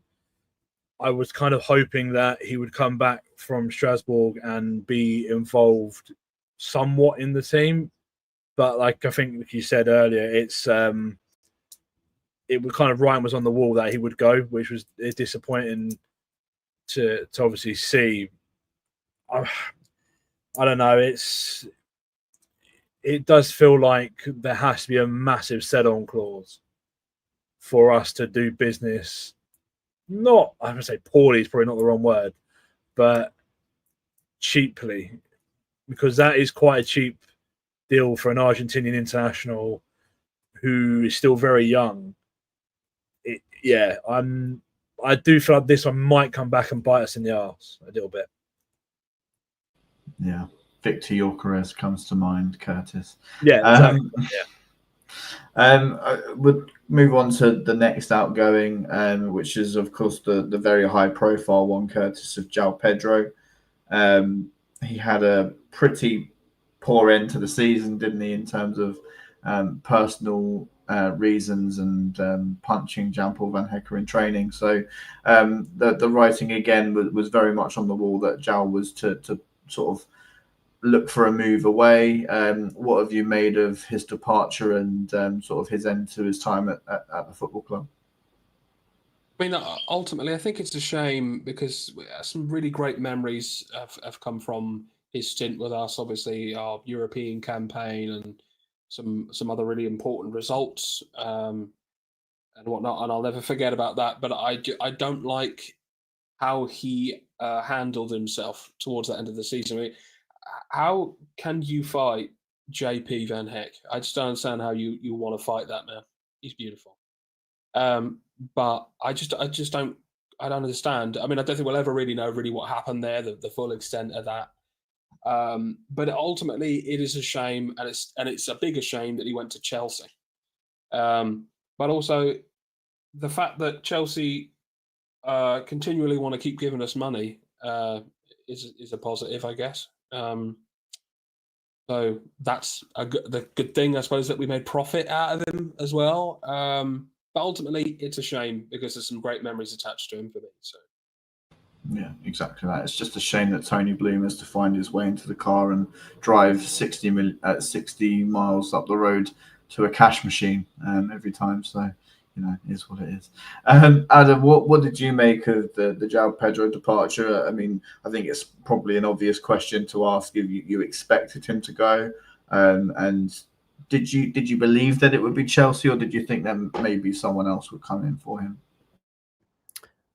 I was kind of hoping that he would come back from Strasbourg and be involved somewhat in the team, but I think like you said earlier, it was kind of writing was on the wall that he would go, which was disappointing to obviously see. I don't know. It does feel like there has to be a massive set-on clause for us to do business. Not, I'm going to say poorly is probably not the wrong word, but cheaply, because that is quite a cheap deal for an Argentinian international who is still very young. I do feel like this one might come back and bite us in the arse a little bit. Yeah, Victor Gyökeres comes to mind, Curtis. Yeah, exactly. I would move on to the next outgoing, which is of course the very high profile one, Curtis, of João Pedro. He had a pretty poor end to the season, didn't he, in terms of personal reasons and punching Jan-Paul van Hecker in training. So the writing again was very much on the wall that João was to sort of look for a move away. What have you made of his departure and sort of his end to his time at the football club? I mean, ultimately, I think it's a shame because some really great memories have come from his stint with us. Obviously, our European campaign and some other really important results and whatnot. And I'll never forget about that. But I don't like how he handled himself towards the end of the season. I mean, how can you fight JP Van Heck? I just don't understand how you want to fight that man. He's beautiful. But I don't understand. I mean, I don't think we'll ever really know what happened there, the full extent of that. But ultimately, it is a shame, and it's a bigger shame that he went to Chelsea. But also, the fact that Chelsea continually want to keep giving us money is a positive, I guess. So that's the good thing, I suppose, that we made profit out of him as well. But ultimately, it's a shame because there's some great memories attached to him for me. So. Yeah, exactly that. It's just a shame that Tony Bloom has to find his way into the car and drive 60 miles up the road to a cash machine every time. So, it is what it is. Adam, what did you make of the João Pedro departure? I mean, I think it's probably an obvious question to ask if you expected him to go. And did you believe that it would be Chelsea, or did you think that maybe someone else would come in for him?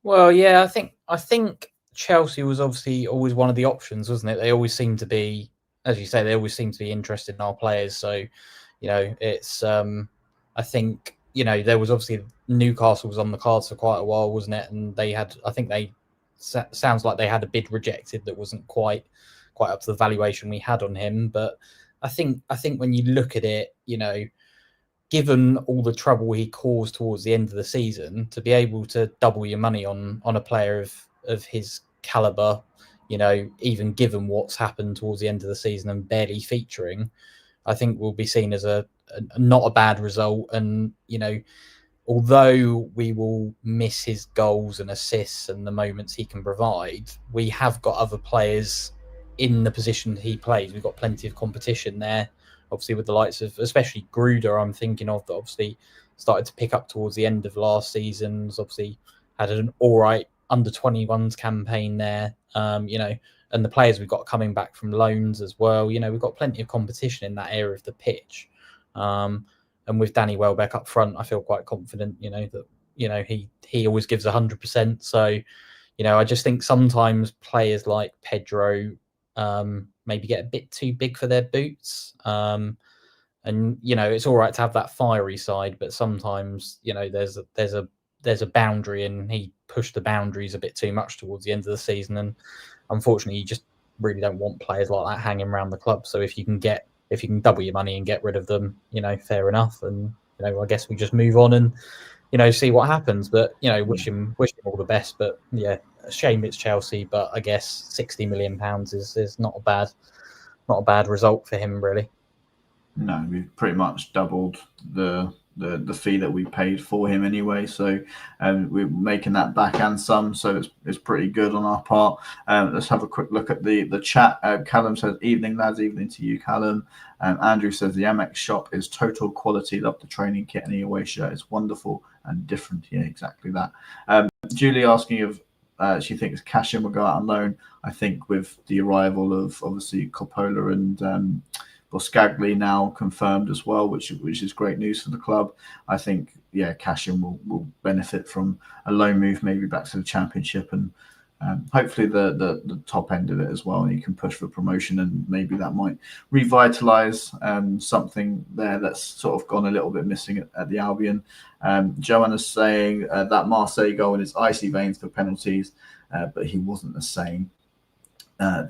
Well, yeah, I think Chelsea was obviously always one of the options, wasn't it? They always seem to be, as you say, they always seem to be interested in our players. So, it's I think there was obviously Newcastle was on the cards for quite a while, wasn't it? And they had, I think sounds like they had a bid rejected that wasn't quite up to the valuation we had on him. But I think when you look at it, given all the trouble he caused towards the end of the season, to be able to double your money on a player of his caliber, even given what's happened towards the end of the season and barely featuring, I think will be seen as a not a bad result. And, you know, although we will miss his goals and assists and the moments he can provide, we have got other players in the position he plays. We've got plenty of competition there, obviously, with the likes of, especially Gruder, I'm thinking of, that obviously started to pick up towards the end of last season's, obviously had an all right under-21s campaign there, you know, and the players we've got coming back from loans as well. You know, we've got plenty of competition in that area of the pitch. And with Danny Welbeck up front, I feel quite confident, you know, that, you know, he always gives 100%. So, you know, I just think sometimes players like Pedro maybe get a bit too big for their boots. And, you know, it's all right to have that fiery side, but sometimes, you know, there's a boundary, and he pushed the boundaries a bit too much towards the end of the season. And unfortunately, you just really don't want players like that hanging around the club. So if you can double your money and get rid of them, you know, fair enough. And, you know, I guess we just move on and, you know, see what happens. But, you know, wish him all the best. But yeah, a shame it's Chelsea. But I guess £60 million is not a bad result for him, really. No, we've pretty much doubled the fee that we paid for him anyway. So we're making that back and some. So it's pretty good on our part. Let's have a quick look at the chat. Callum says, "Evening, lads. Evening to you, Callum." Andrew says, "The Amex shop is total quality. Love the training kit and the away shirt. It's wonderful and different." Yeah, exactly that. Julie asking if she thinks Cashin will go out on loan. I think with the arrival of obviously Coppola and Boscagli now confirmed as well, which is great news for the club. I think, yeah, Cashin will benefit from a loan move, maybe back to the Championship, and hopefully the top end of it as well. And you can push for promotion, and maybe that might revitalise something there that's sort of gone a little bit missing at the Albion. Joanna's saying that Marseille goal in his icy veins for penalties, but he wasn't the same.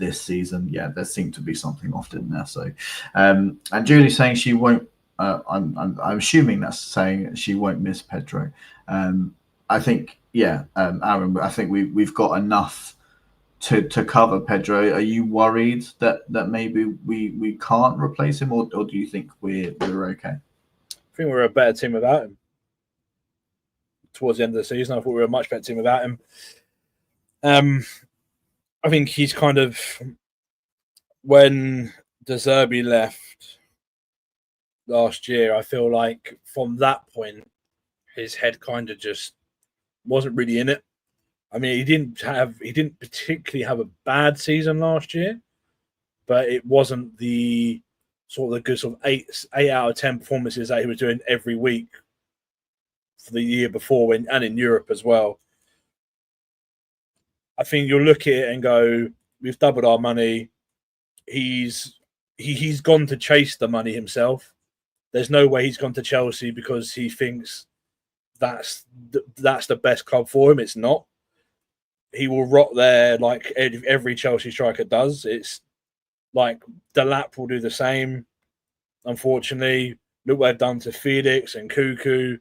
This season, yeah, there seemed to be something off in there. So, and Julie's saying she won't. I'm assuming that's saying she won't miss Pedro. I think, yeah, Aaron. I think we've got enough to cover Pedro. Are you worried that maybe we can't replace him, or do you think we're okay? I think we're a better team without him. Towards the end of the season, I thought we were a much better team without him. I think he's kind of, when De Zerbi left last year, I feel like from that point, his head kind of just wasn't really in it. I mean, he didn't particularly have a bad season last year, but it wasn't the sort of the good sort of 8 out of 10 performances that he was doing every week for the year before, and in Europe as well. I think you'll look at it and go, we've doubled our money. He's gone to chase the money himself. There's no way he's gone to Chelsea because he thinks that's the best club for him. It's not. He will rot there like every Chelsea striker does. It's like Delap will do the same. Unfortunately, look what they've done to Felix and Cuckoo.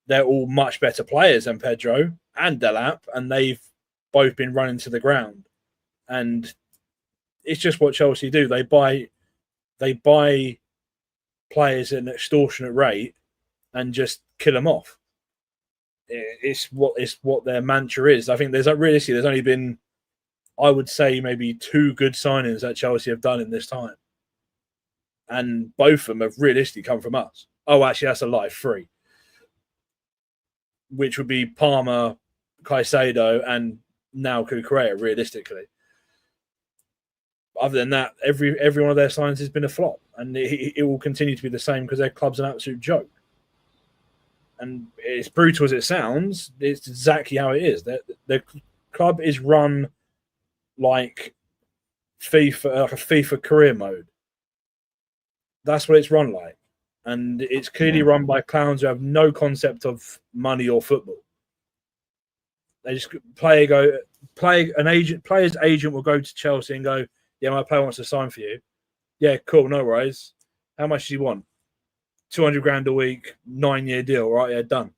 They're all much better players than Pedro and Delap, and they've both been running to the ground. And it's just what Chelsea do. They buy players at an extortionate rate and just kill them off. It's what their mantra is. I think there's only been, I would say, maybe 2 good signings that Chelsea have done in this time. And both of them have realistically come from us. Oh, actually, that's a lie, 3. Which would be Palmer, Caicedo, and now Cucurella, realistically. Other than that, every one of their signings has been a flop, and it will continue to be the same because their club's an absolute joke. And as brutal as it sounds, it's exactly how it is. The club is run like FIFA, like a FIFA career mode. That's what it's run like, and it's clearly run by clowns who have no concept of money or football. They just player's agent will go to Chelsea and go, "Yeah, my player wants to sign for you." Yeah, cool, no worries. How much do you want? 200 grand a week, 9-year deal, right? Yeah, done.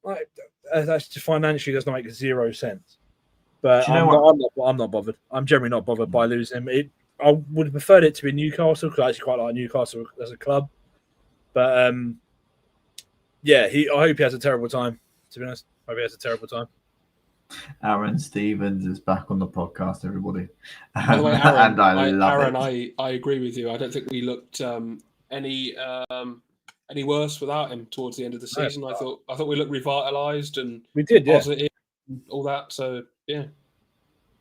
Like, that's just financially does not make 0 sense. But I'm not bothered. I'm generally not bothered by losing him. I would have preferred it to be Newcastle because I actually quite like Newcastle as a club. But yeah, I hope he has a terrible time. To be honest, I hope he has a terrible time. Aaron Stevens is back on the podcast, everybody. By the way, Aaron, and I love Aaron, it. I agree with you. I don't think we looked any worse without him towards the end of the season. I thought we looked revitalised and We did, yeah. positive, and all that. So yeah.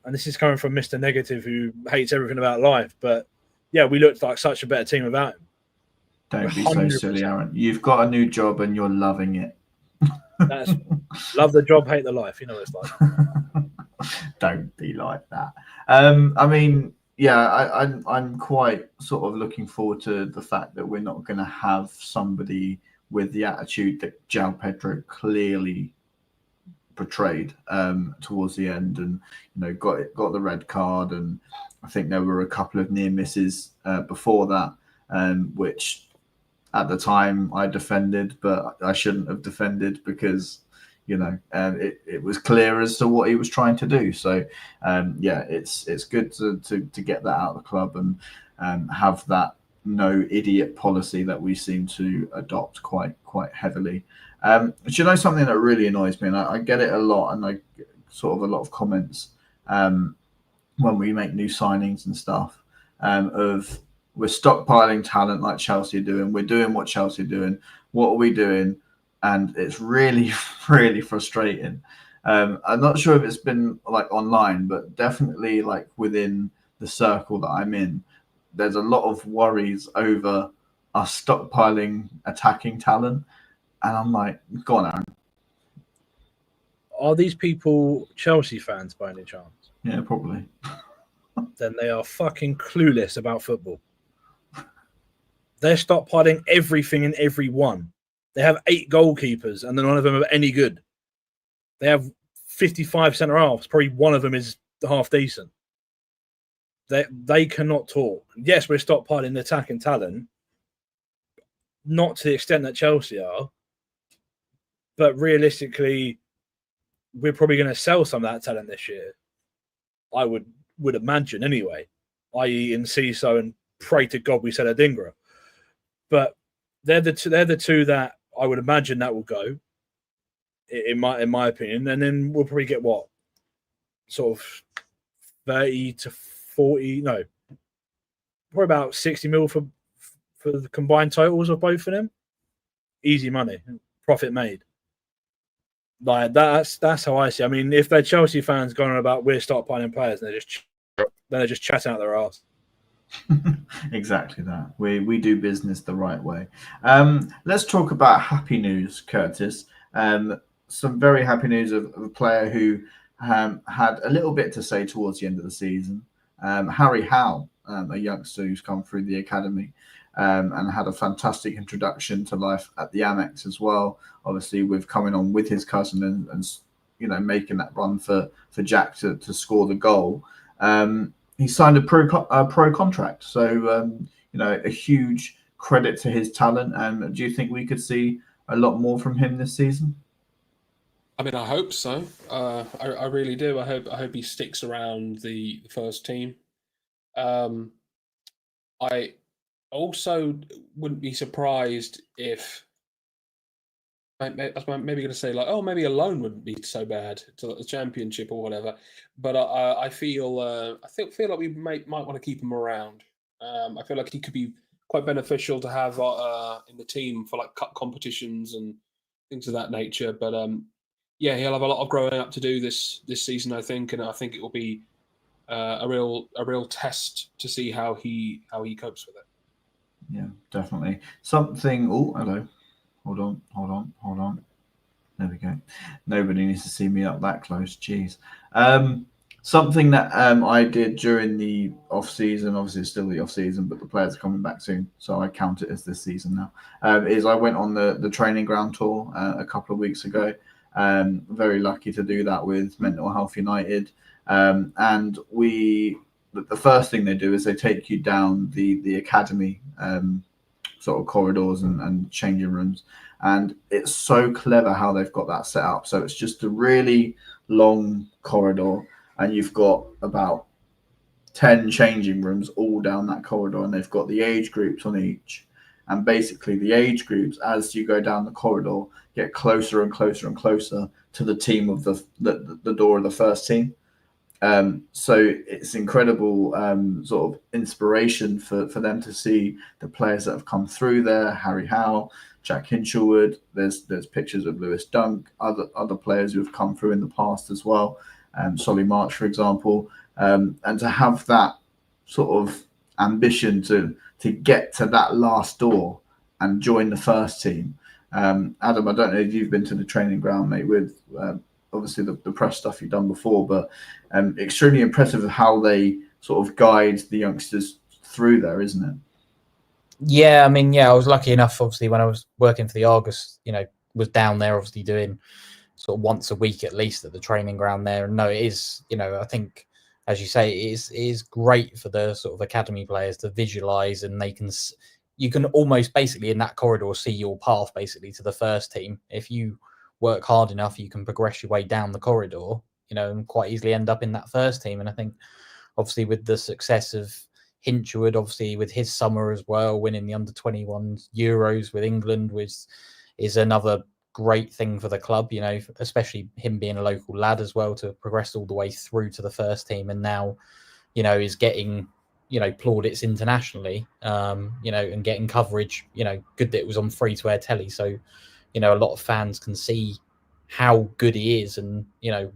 And this is coming from Mr. Negative, who hates everything about life. But yeah, we looked like such a better team without him. Don't be so silly, Aaron. You've got a new job and you're loving it. That's love the job, hate the life. You know what it's like. Don't be like that. I mean, yeah, I'm quite sort of looking forward to the fact that we're not going to have somebody with the attitude that João Pedro clearly portrayed towards the end, and got the red card, and I think there were a couple of near misses before that, which at the time I defended, but I shouldn't have defended because it was clear as to what he was trying to do. So yeah, it's good to get that out of the club and have that no idiot policy that we seem to adopt quite heavily. Do you know something that really annoys me, and I get it a lot, and I sort of a lot of comments when we make new signings and stuff of we're stockpiling talent like Chelsea are doing. We're doing what Chelsea are doing. What are we doing? And it's really, really frustrating. I'm not sure if it's been like online, but definitely like within the circle that I'm in, there's a lot of worries over us stockpiling attacking talent. And I'm like, go on, Aaron. Are these people Chelsea fans by any chance? Yeah, probably. Then they are fucking clueless about football. They're stockpiling everything and everyone. They have 8 goalkeepers, and then none of them are any good. They have 55 centre halves. Probably one of them is half decent. They cannot talk. Yes, we're stockpiling attacking talent, not to the extent that Chelsea are, but realistically, we're probably going to sell some of that talent this year. I would imagine anyway, i.e. in Ciso, and pray to God we sell Adingra. But they're the two that I would imagine that will go, in my opinion, and then we'll probably get what, sort of 30 to 40, no, probably about 60 mil for the combined totals of both of them. Easy money, profit made. Like that's how I see. I mean, if they're Chelsea fans going on about we're stockpiling players, and they're just chatting out their arse. Exactly that. We do business the right way. Let's talk about happy news, Curtis. Some very happy news of a player who had a little bit to say towards the end of the season. Harry Howe, a youngster who's come through the academy and had a fantastic introduction to life at the Amex as well. Obviously, with coming on with his cousin and making that run for Jack to score the goal. He signed a pro contract, so a huge credit to his talent. Do you think we could see a lot more from him this season? I mean, I hope so. I really do. I hope he sticks around the first team. I also wouldn't be surprised if I was maybe going to say like, oh, maybe a loan wouldn't be so bad to the Championship or whatever. But I feel like we might want to keep him around. I feel like he could be quite beneficial to have in the team for like cup competitions and things of that nature. But yeah, he'll have a lot of growing up to do this season, I think, and I think it will be a real test to see how he copes with it. Yeah, definitely. Something. Oh, hello. Hold on. There we go. Nobody needs to see me up that close. Jeez. Something that I did during the off season, obviously it's still the off season, but the players are coming back soon, so I count it as this season now. Is I went on the training ground tour a couple of weeks ago. Very lucky to do that with Mental Health United, and the first thing they do is they take you down the academy sort of corridors and changing rooms, and it's so clever how they've got that set up. So it's just a really long corridor, and you've got about 10 changing rooms all down that corridor, and they've got the age groups on each. And basically, the age groups, as you go down the corridor, get closer and closer and closer to the team of the door of the first team. So it's incredible sort of inspiration for them to see the players that have come through there. Harry Howe, Jack Hinchelwood. There's pictures of Lewis Dunk, other players who have come through in the past as well. Solly March, for example, and to have that sort of ambition to get to that last door and join the first team. Adam, I don't know if you've been to the training ground, mate, with obviously the press stuff you've done before, but extremely impressive of how they sort of guide the youngsters through there, isn't it? Yeah, I mean, I was lucky enough, obviously, when I was working for the Argus, was down there, obviously, doing sort of once a week at least at the training ground there. And no, it is, I think, as you say, it is great for the sort of academy players to visualize, and you can almost basically in that corridor see your path basically to the first team. If you work hard enough, you can progress your way down the corridor, and quite easily end up in that first team. And I think, obviously, with the success of Hinchelwood, obviously with his summer as well, winning the under-21 Euros with England is another great thing for the club, especially him being a local lad as well, to progress all the way through to the first team, and now, is getting, plaudits internationally, and getting coverage, good that it was on free-to-air telly, so, a lot of fans can see how good he is, and,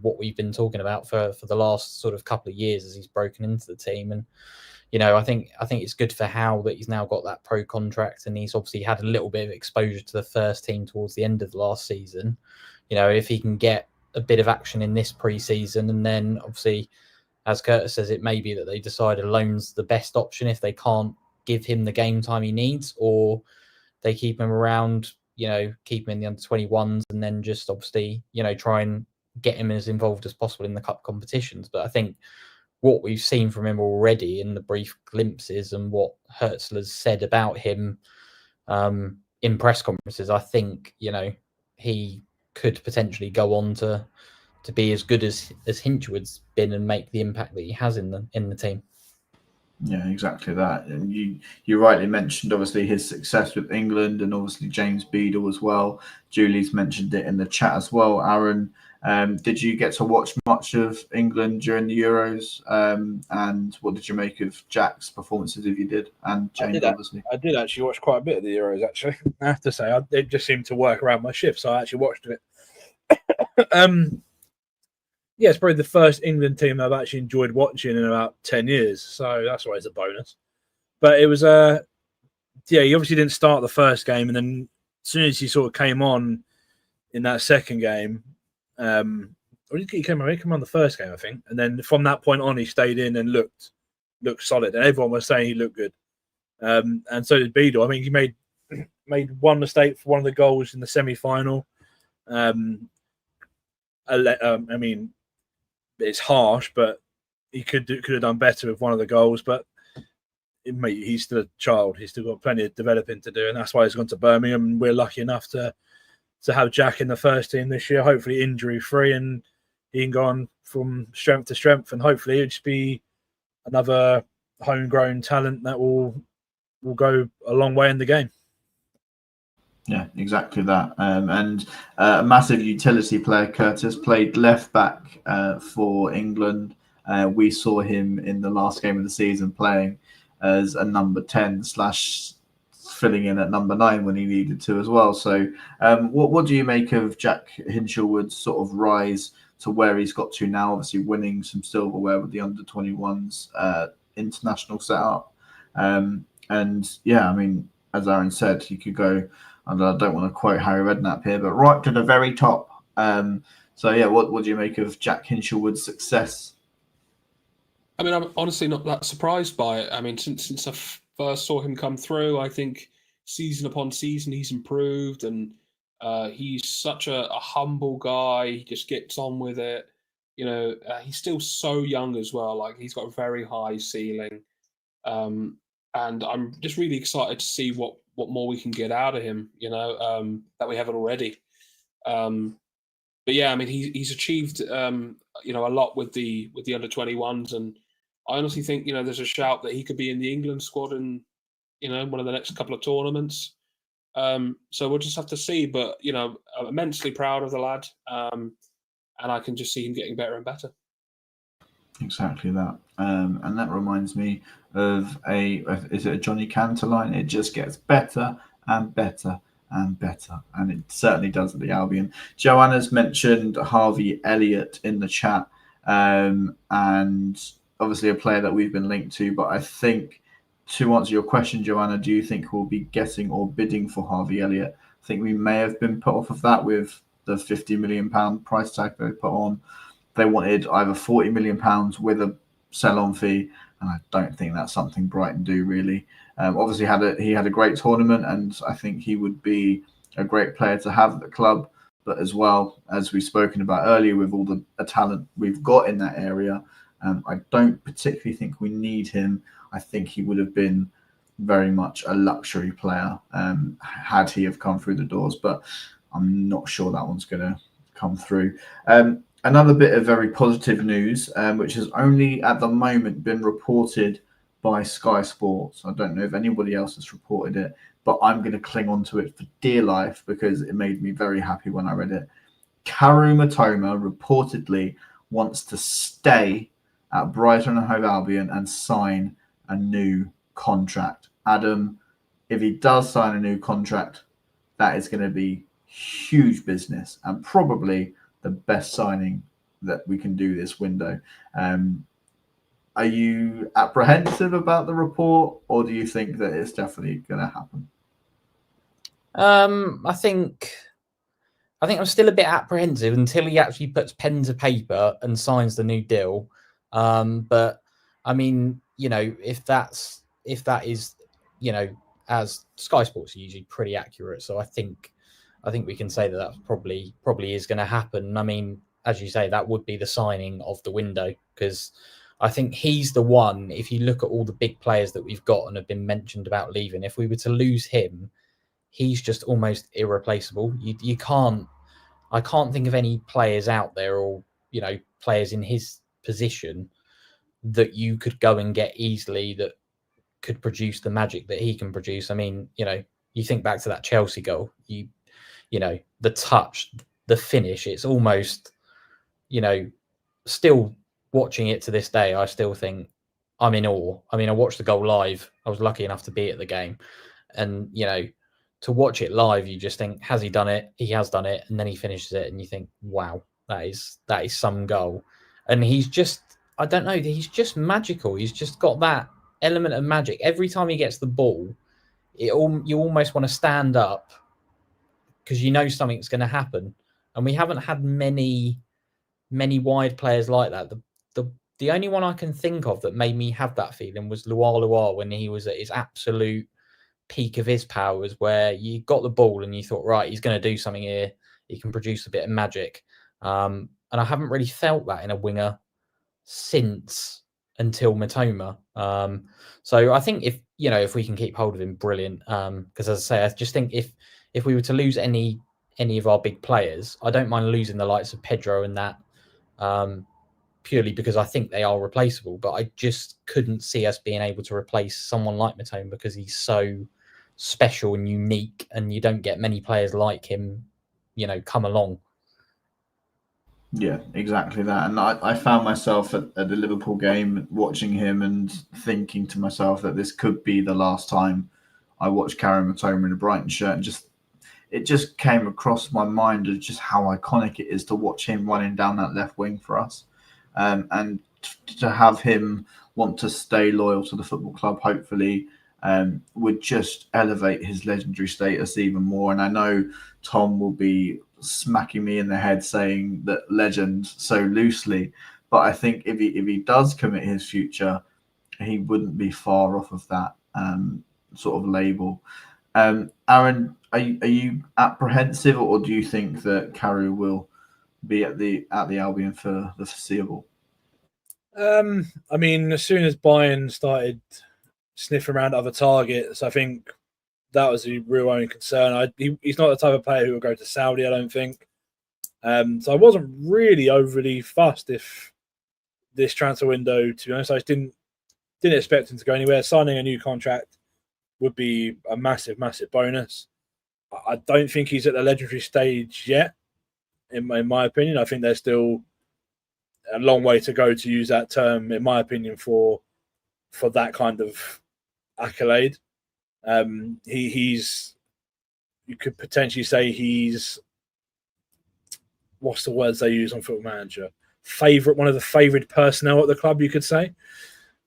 what we've been talking about for the last sort of couple of years as he's broken into the team. And, I think it's good for Howe that he's now got that pro contract, and he's obviously had a little bit of exposure to the first team towards the end of the last season. If he can get a bit of action in this pre-season, and then obviously, as Curtis says, it may be that they decide a loan's the best option if they can't give him the game time he needs, or they keep him around, keep him in the under-21s, and then just obviously, try and get him as involved as possible in the cup competitions. But I think what we've seen from him already in the brief glimpses and what Herzl has said about him in press conferences, I think, he could potentially go on to be as good as Hinchelwood's been and make the impact that he has in the team. Yeah, exactly that. And you rightly mentioned obviously his success with England, and obviously James Beadle as well. Julie's mentioned it in the chat as well. Aaron, did you get to watch much of England during the Euros? And what did you make of Jack's performances, if you did? And James, obviously. I did actually watch quite a bit of the Euros, actually. I have to say, it just seemed to work around my shift, so I actually watched it. Yeah, it's probably the first England team I've actually enjoyed watching in about 10 years. So that's always a bonus. But it was, he obviously didn't start the first game. And then as soon as he sort of came on in that second game, he came on the first game, I think. And then from that point on, he stayed in and looked solid. And everyone was saying he looked good. And so did Beadle. I mean, he made one mistake for one of the goals in the semi-final. I mean, it's harsh, but he could have done better with one of the goals. But he's still a child. He's still got plenty of developing to do, and that's why he's gone to Birmingham. And we're lucky enough to have Jack in the first team this year, hopefully injury free, and he can go on from strength to strength. And hopefully it'll just be another homegrown talent that will go a long way in the game. Yeah, exactly that. And a massive utility player, Curtis, played left back for England. We saw him in the last game of the season playing as a number 10 / filling in at number 9 when he needed to as well. So what do you make of Jack Hinchelwood's sort of rise to where he's got to now, obviously winning some silverware with the under-21s international setup? And yeah, I mean, as Aaron said, he could go, and I don't want to quote Harry Redknapp here, but right to the very top. So yeah, what do you make of Jack Hinchelwood's success? I mean, I'm honestly not that surprised by it. I mean, since I first saw him come through, I think season upon season he's improved, and he's such a humble guy. He just gets on with it. He's still so young as well. Like, he's got a very high ceiling, and I'm just really excited to see what more we can get out of him. That we haven't already. But yeah, I mean, he's achieved a lot with the under-21s, and I honestly think there's a shout that he could be in the England squad in one of the next couple of tournaments. So we'll just have to see. But I'm immensely proud of the lad, and I can just see him getting better and better. Exactly that. And that reminds me of is it a Johnny Cantor line? It just gets better and better and better. And it certainly does at the Albion. Joanna's mentioned Harvey Elliott in the chat. And obviously a player that we've been linked to. But I think, to answer your question, Joanna, do you think we'll be getting or bidding for Harvey Elliott? I think we may have been put off of that with the £50 million price tag they put on. They wanted either £40 million with a sell-on fee, and I don't think that's something Brighton do really. Obviously, he had a great tournament, and I think he would be a great player to have at the club. But as well, as we've spoken about earlier, with all the talent we've got in that area, I don't particularly think we need him. I think he would have been very much a luxury player had he have come through the doors, but I'm not sure that one's going to come through. Another bit of very positive news, which has only at the moment been reported by Sky Sports. I don't know if anybody else has reported it, but I'm going to cling on to it for dear life because it made me very happy when I read it. Karu Mitoma reportedly wants to stay at Brighton and Hove Albion and sign a new contract. Adam, if he does sign a new contract, that is going to be huge business and probably the best signing that we can do this window. Are you apprehensive about the report, or do you think that it's definitely going to happen? I think I'm still a bit apprehensive until he actually puts pen to paper and signs the new deal. But I mean, if that is, as Sky Sports are usually pretty accurate, so I think we can say that probably is going to happen. I mean, as you say, that would be the signing of the window, because I think he's the one. If you look at all the big players that we've got and have been mentioned about leaving, if we were to lose him, he's just almost irreplaceable. You can't. I can't think of any players out there, or players in his position that you could go and get easily that could produce the magic that he can produce. I mean, you think back to that Chelsea goal. The touch, the finish. It's almost, still watching it to this day, I still think I'm in awe. I mean, I watched the goal live. I was lucky enough to be at the game, and to watch it live, you just think, has he done it? He has done it, and then he finishes it, and you think, wow, that is some goal. And he's just, I don't know, he's just magical. He's just got that element of magic. Every time he gets the ball, you almost want to stand up because something's going to happen. And we haven't had many wide players like that. The only one I can think of that made me have that feeling was Luar when he was at his absolute peak of his powers, where you got the ball and you thought, right, he's going to do something here. He can produce a bit of magic. And I haven't really felt that in a winger since until Mitoma. So I think if we can keep hold of him, brilliant. Because as I say, I just think if we were to lose any of our big players, I don't mind losing the likes of Pedro and that, purely because I think they are replaceable. But I just couldn't see us being able to replace someone like Mitoma because he's so special and unique, and you don't get many players like him, come along. Yeah, exactly that. And I found myself at the Liverpool game watching him and thinking to myself that this could be the last time I watched Karu Mitoma in a Brighton shirt, and it just came across my mind of just how iconic it is to watch him running down that left wing for us, and to have him want to stay loyal to the football club, hopefully, would just elevate his legendary status even more. And I know Tom will be smacking me in the head saying that legend so loosely, but I think if he does commit his future, he wouldn't be far off of that sort of label. Aaron, are you apprehensive, or do you think that Karu will be at the Albion for the foreseeable? I mean, as soon as Bayern started sniffing around other targets, I think that was the real only concern. He's not the type of player who will go to Saudi, I don't think. So I wasn't really overly fussed if this transfer window, to be honest. I just didn't expect him to go anywhere. Signing a new contract would be a massive, massive bonus. I don't think he's at the legendary stage yet, in my opinion. I think there's still a long way to go, to use that term, in my opinion, for that kind of accolade. He's, you could potentially say he's, what's the words they use on Football Manager? One of the favoured personnel at the club, you could say.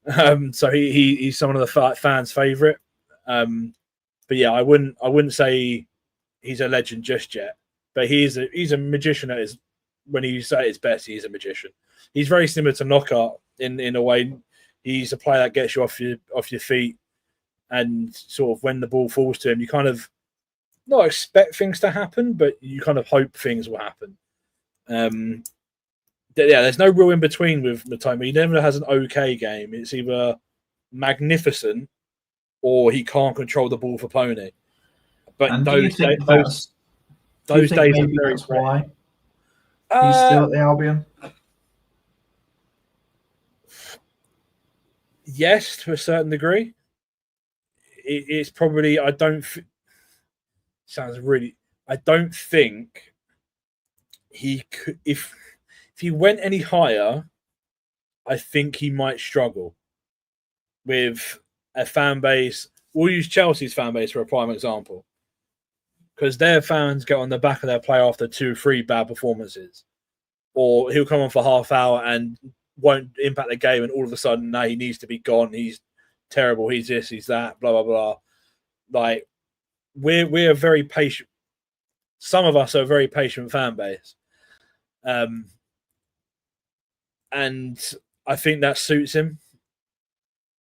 So he's someone of the fans' favourite. But yeah, I wouldn't say he's a legend just yet. But he's a magician at his, when he's at his best, he's a magician. He's very similar to Knockout in a way. He's a player that gets you off your feet, and sort of when the ball falls to him, you kind of not expect things to happen, but you kind of hope things will happen. Yeah, there's no real in between with Mitoma. He never has an okay game. It's either magnificent or he can't control the ball for Pony. But And those days are very that's why he's still at the Albion. Yes, to a certain degree. It's probably, I don't think he could, if he went any higher, I think he might struggle with a fan base. We'll use Chelsea's fan base for a prime example, because their fans get on the back of their player after 2-3 bad performances, or he'll come on for half hour and won't impact the game, and all of a sudden, now he needs to be gone. He's terrible. He's this. He's that. Blah blah blah. Like, we're very patient. Some of us are a very patient fan base, and I think that suits him.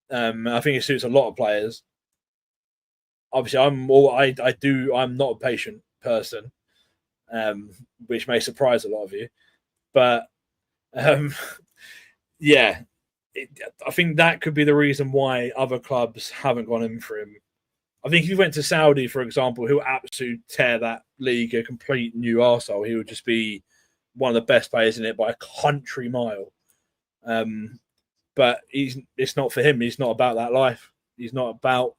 I think it suits a lot of players. Obviously, I'm not a patient person, which may surprise a lot of you, but yeah, I think that could be the reason why other clubs haven't gone in for him. I think if he went to Saudi, for example, he'll absolutely tear that league a complete new arsehole. He would just be one of the best players in it by a country mile. But it's not for him. He's not about that life. He's not about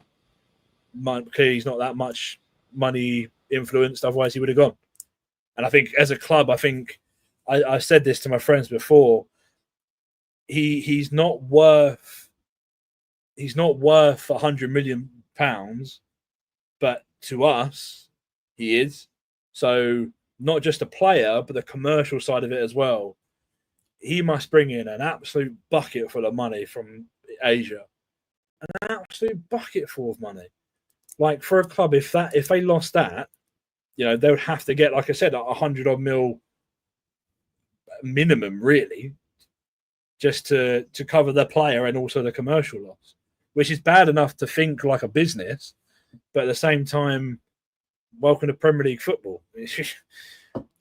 money. He's not that much money influenced. Otherwise, he would have gone. And I think as a club, I said this to my friends before. He's not worth £100 million, but to us, he is. So not just a player, but the commercial side of it as well. He must bring in an absolute bucket full of money from Asia, an absolute bucket full of money. Like, for a club, if they lost that, they would have to get, like I said, 100 odd mil minimum, really, just to cover the player and also the commercial loss, which is bad enough to think like a business, but at the same time, welcome to Premier League football. It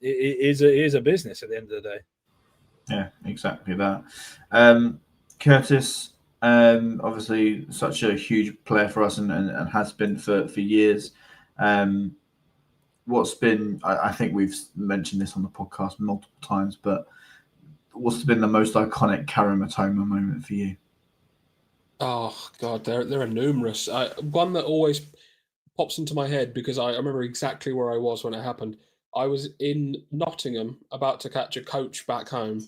is a business at the end of the day. Yeah, exactly that. Curtis, obviously such a huge player for us and has been for years. What's been, I think we've mentioned this on the podcast multiple times, but what's been the most iconic Karim Mitoma moment for you? Oh God, there are numerous. One that always pops into my head because I remember exactly where I was when it happened. I was in Nottingham about to catch a coach back home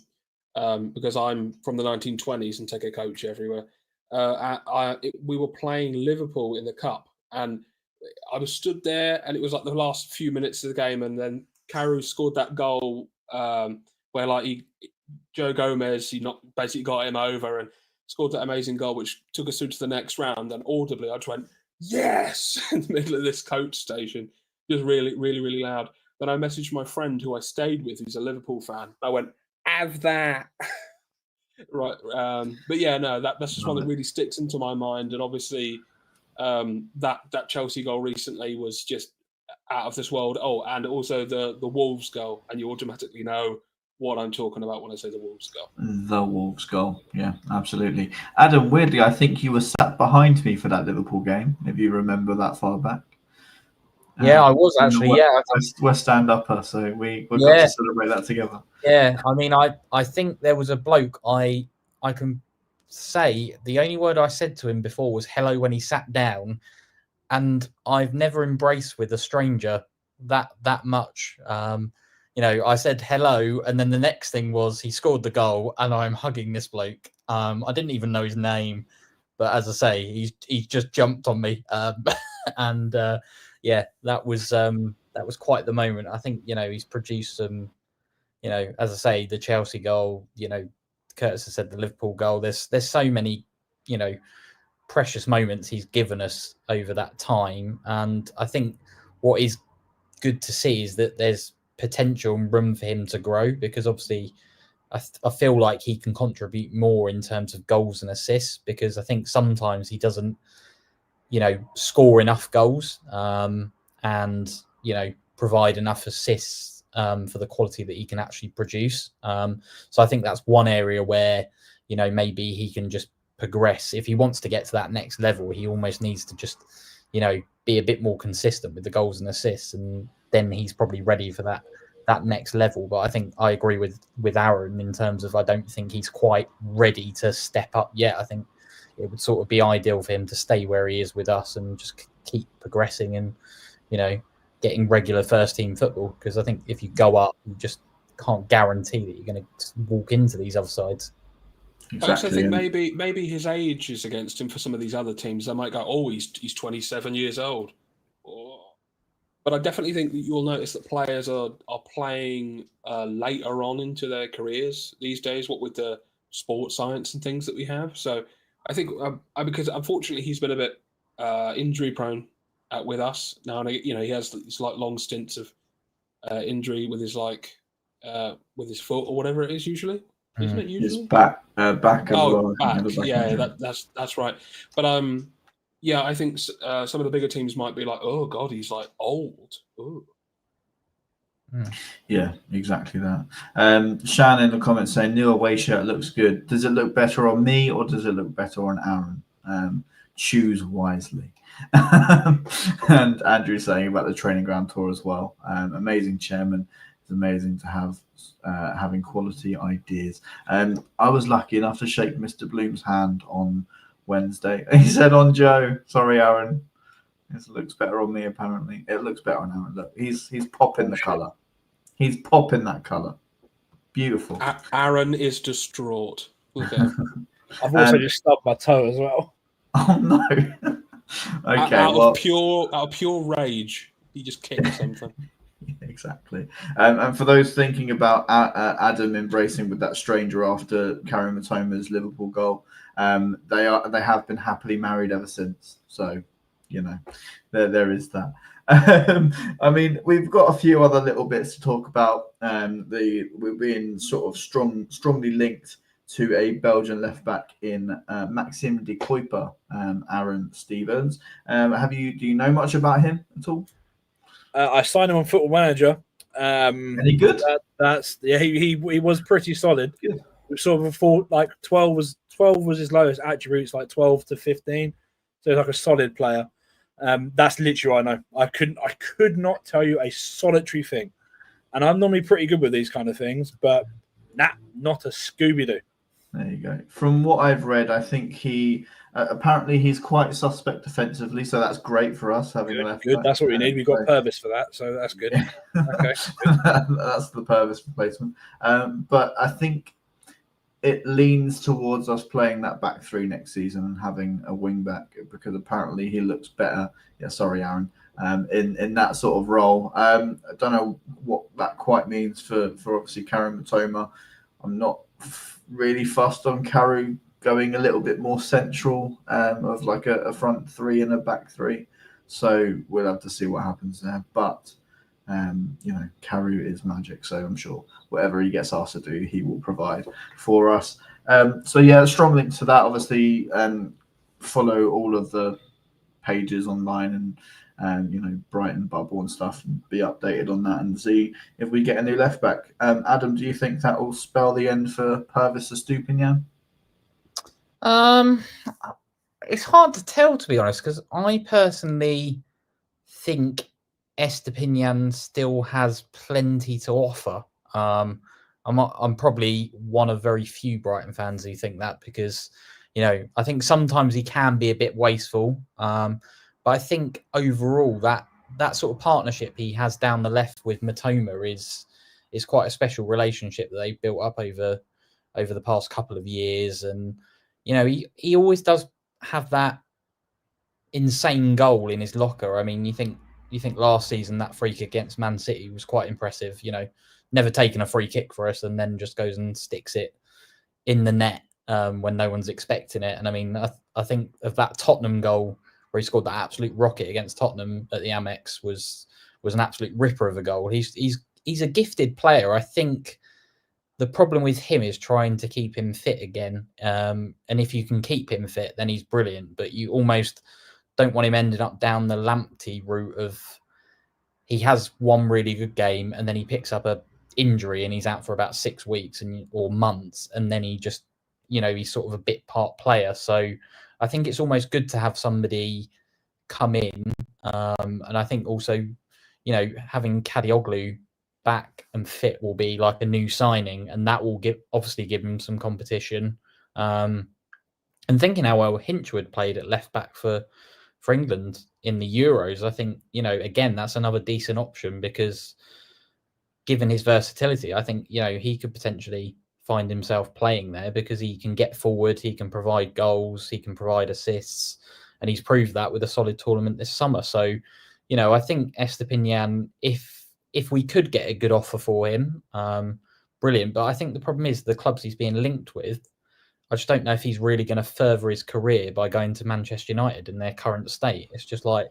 because I'm from the 1920s and take a coach everywhere. We were playing Liverpool in the Cup, and I was stood there, and it was like the last few minutes of the game, and then Carew scored that goal where Joe Gomez, basically got him over and scored that amazing goal, which took us through to the next round. And audibly, I just went, yes, in the middle of this coach station, just really, really, really loud. Then I messaged my friend who I stayed with, who's a Liverpool fan. I went, have that. Right. But yeah, no, that's just one that really sticks into my mind. And obviously, that Chelsea goal recently was just out of this world. Oh, and also the Wolves goal. And you automatically know what I'm talking about when I say the Wolves goal. The Wolves goal. Yeah, absolutely. Adam, weirdly, I think you were sat behind me for that Liverpool game, if you remember that far back. Yeah, I was actually. We're stand-upper, so we've got to celebrate that together. Yeah, I mean, I think there was a bloke I can say the only word I said to him before was hello when he sat down, and I've never embraced with a stranger that much. I said hello, and then the next thing was he scored the goal, and I'm hugging this bloke. I didn't even know his name, but as I say, he's just jumped on me, and that was quite the moment. I think he's produced some, as I say, the Chelsea goal. Curtis has said the Liverpool goal. There's so many, precious moments he's given us over that time, and I think what is good to see is that there's potential and room for him to grow, because obviously I feel like he can contribute more in terms of goals and assists, because I think sometimes he doesn't score enough goals and provide enough assists for the quality that he can actually produce. So I think that's one area where maybe he can just progress. If he wants to get to that next level, he almost needs to just be a bit more consistent with the goals and assists, and then he's probably ready for that next level. But I think I agree with Aaron in terms of I don't think he's quite ready to step up yet. I think it would sort of be ideal for him to stay where he is with us and just keep progressing and getting regular first team football, because I think if you go up, you just can't guarantee that you're going to walk into these other sides. Exactly. I also think maybe his age is against him for some of these other teams. They might go, oh, he's 27 years old. But I definitely think that you'll notice that players are playing later on into their careers these days, what with the sports science and things that we have. So I think because unfortunately he's been a bit injury prone with us now, and he has these like long stints of injury with his with his foot or whatever it is usually. Isn't it usually? His back as well. Back. Yeah, that's right. But I think some of the bigger teams might be like, oh God, he's like old. Ooh. Yeah, exactly that. Shan in the comments saying new away shirt looks good. Does it look better on me or does it look better on Aaron? Choose wisely. And Andrew saying about the training ground tour as well. Amazing chairman. It's amazing to have having quality ideas. I was lucky enough to shake Mr. Bloom's hand on Wednesday. He said on Joe, sorry Aaron, this looks better on me apparently. It looks better on Aaron. Look, he's popping the colour. He's popping that colour. Beautiful. Aaron is distraught. Look at him. I've also just stubbed my toe as well. Oh no. Okay. Out of pure rage, he just kicked something. Exactly. And for those thinking about Adam embracing with that stranger after Karim Mitoma's Liverpool goal, they have been happily married ever since. So, there is that. I mean, we've got a few other little bits to talk about. We're being sort of strongly linked to a Belgian left back in Maxime de Kuyper, Aaron Stevens. Do you know much about him at all? I signed him on Football Manager. Any good? He was pretty solid. Good. We sort of thought like 12 was his lowest attributes, like 12 to 15. So he's like a solid player. That's literally what I know. I could not tell you a solitary thing, and I'm normally pretty good with these kind of things, but not a Scooby-Doo. There you go. From what I've read, I think he apparently he's quite suspect defensively, so that's great for us having a left back. That's what we need. We've got Purvis for that, so that's good. Yeah. Okay, good. That's the Purvis replacement. But I think it leans towards us playing that back three next season and having a wing back, because apparently he looks better. Yeah, sorry, Aaron. In that sort of role. I don't know what that quite means for obviously Karim Mitoma. I'm not really fussed on Karu going a little bit more central of like a front three and a back three. So we'll have to see what happens there. But Karu is magic, so I'm sure whatever he gets asked to do, he will provide for us. Strong link to that. Obviously, follow all of the pages online and Brighton Bubble and stuff, and be updated on that and see if we get a new left back. Adam, do you think that will spell the end for Purvis Estupiñán? It's hard to tell, to be honest, because I personally think Estupiñán still has plenty to offer. I'm probably one of very few Brighton fans who think that, because I think sometimes he can be a bit wasteful. But But I think overall that sort of partnership he has down the left with Mitoma is quite a special relationship that they've built up over the past couple of years. And he always does have that insane goal in his locker. I mean, you think last season that free kick against Man City was quite impressive. Never taken a free kick for us, and then just goes and sticks it in the net when no one's expecting it. And I mean, I think of that Tottenham goal where he scored that absolute rocket against Tottenham at the Amex was an absolute ripper of a goal. He's a gifted player. I think the problem with him is trying to keep him fit again. And if you can keep him fit, then he's brilliant. But you almost don't want him ending up down the Lamptey route of he has one really good game and then he picks up a injury and he's out for about 6 weeks or months, and then he just he's sort of a bit part player. So I think it's almost good to have somebody come in, and I think also having Kadioglu back and fit will be like a new signing, and that will obviously give him some competition. And thinking how well Hinchwood played at left back for England in the Euros, I think again that's another decent option, because given his versatility, I think he could potentially find himself playing there, because he can get forward, he can provide goals, he can provide assists, and he's proved that with a solid tournament this summer. So I think Estepinian, if we could get a good offer for him, brilliant. But I think the problem is the clubs he's being linked with, I just don't know if he's really going to further his career by going to Manchester United in their current state. It's just like,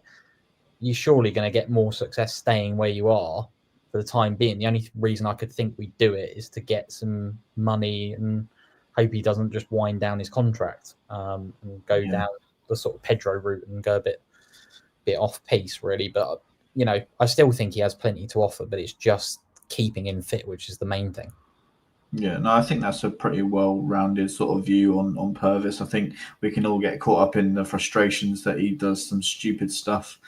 you're surely going to get more success staying where you are for the time being. The only reason I could think we'd do it is to get some money and hope he doesn't just wind down his contract and go down the sort of Pedro route and go a bit off piece, really. But I still think he has plenty to offer, but it's just keeping him fit, which is the main thing. Yeah, no, I think that's a pretty well-rounded sort of view on Purvis. I think we can all get caught up in the frustrations that he does some stupid stuff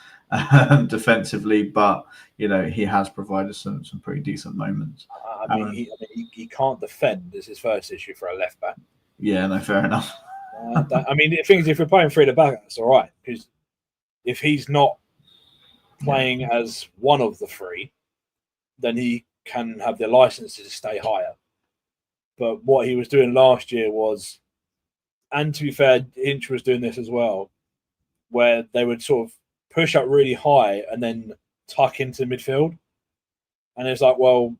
defensively, but he has provided some pretty decent moments. I mean, he can't defend is his first issue for a left back. Yeah, no, fair enough. I mean, the thing is, if we're playing three at the back, that's all right, because if he's not playing as one of the three, then he can have the license to stay higher. But what he was doing last year was, and to be fair, Hinch was doing this as well, where they would sort of push up really high and then tuck into midfield. And it's like, well,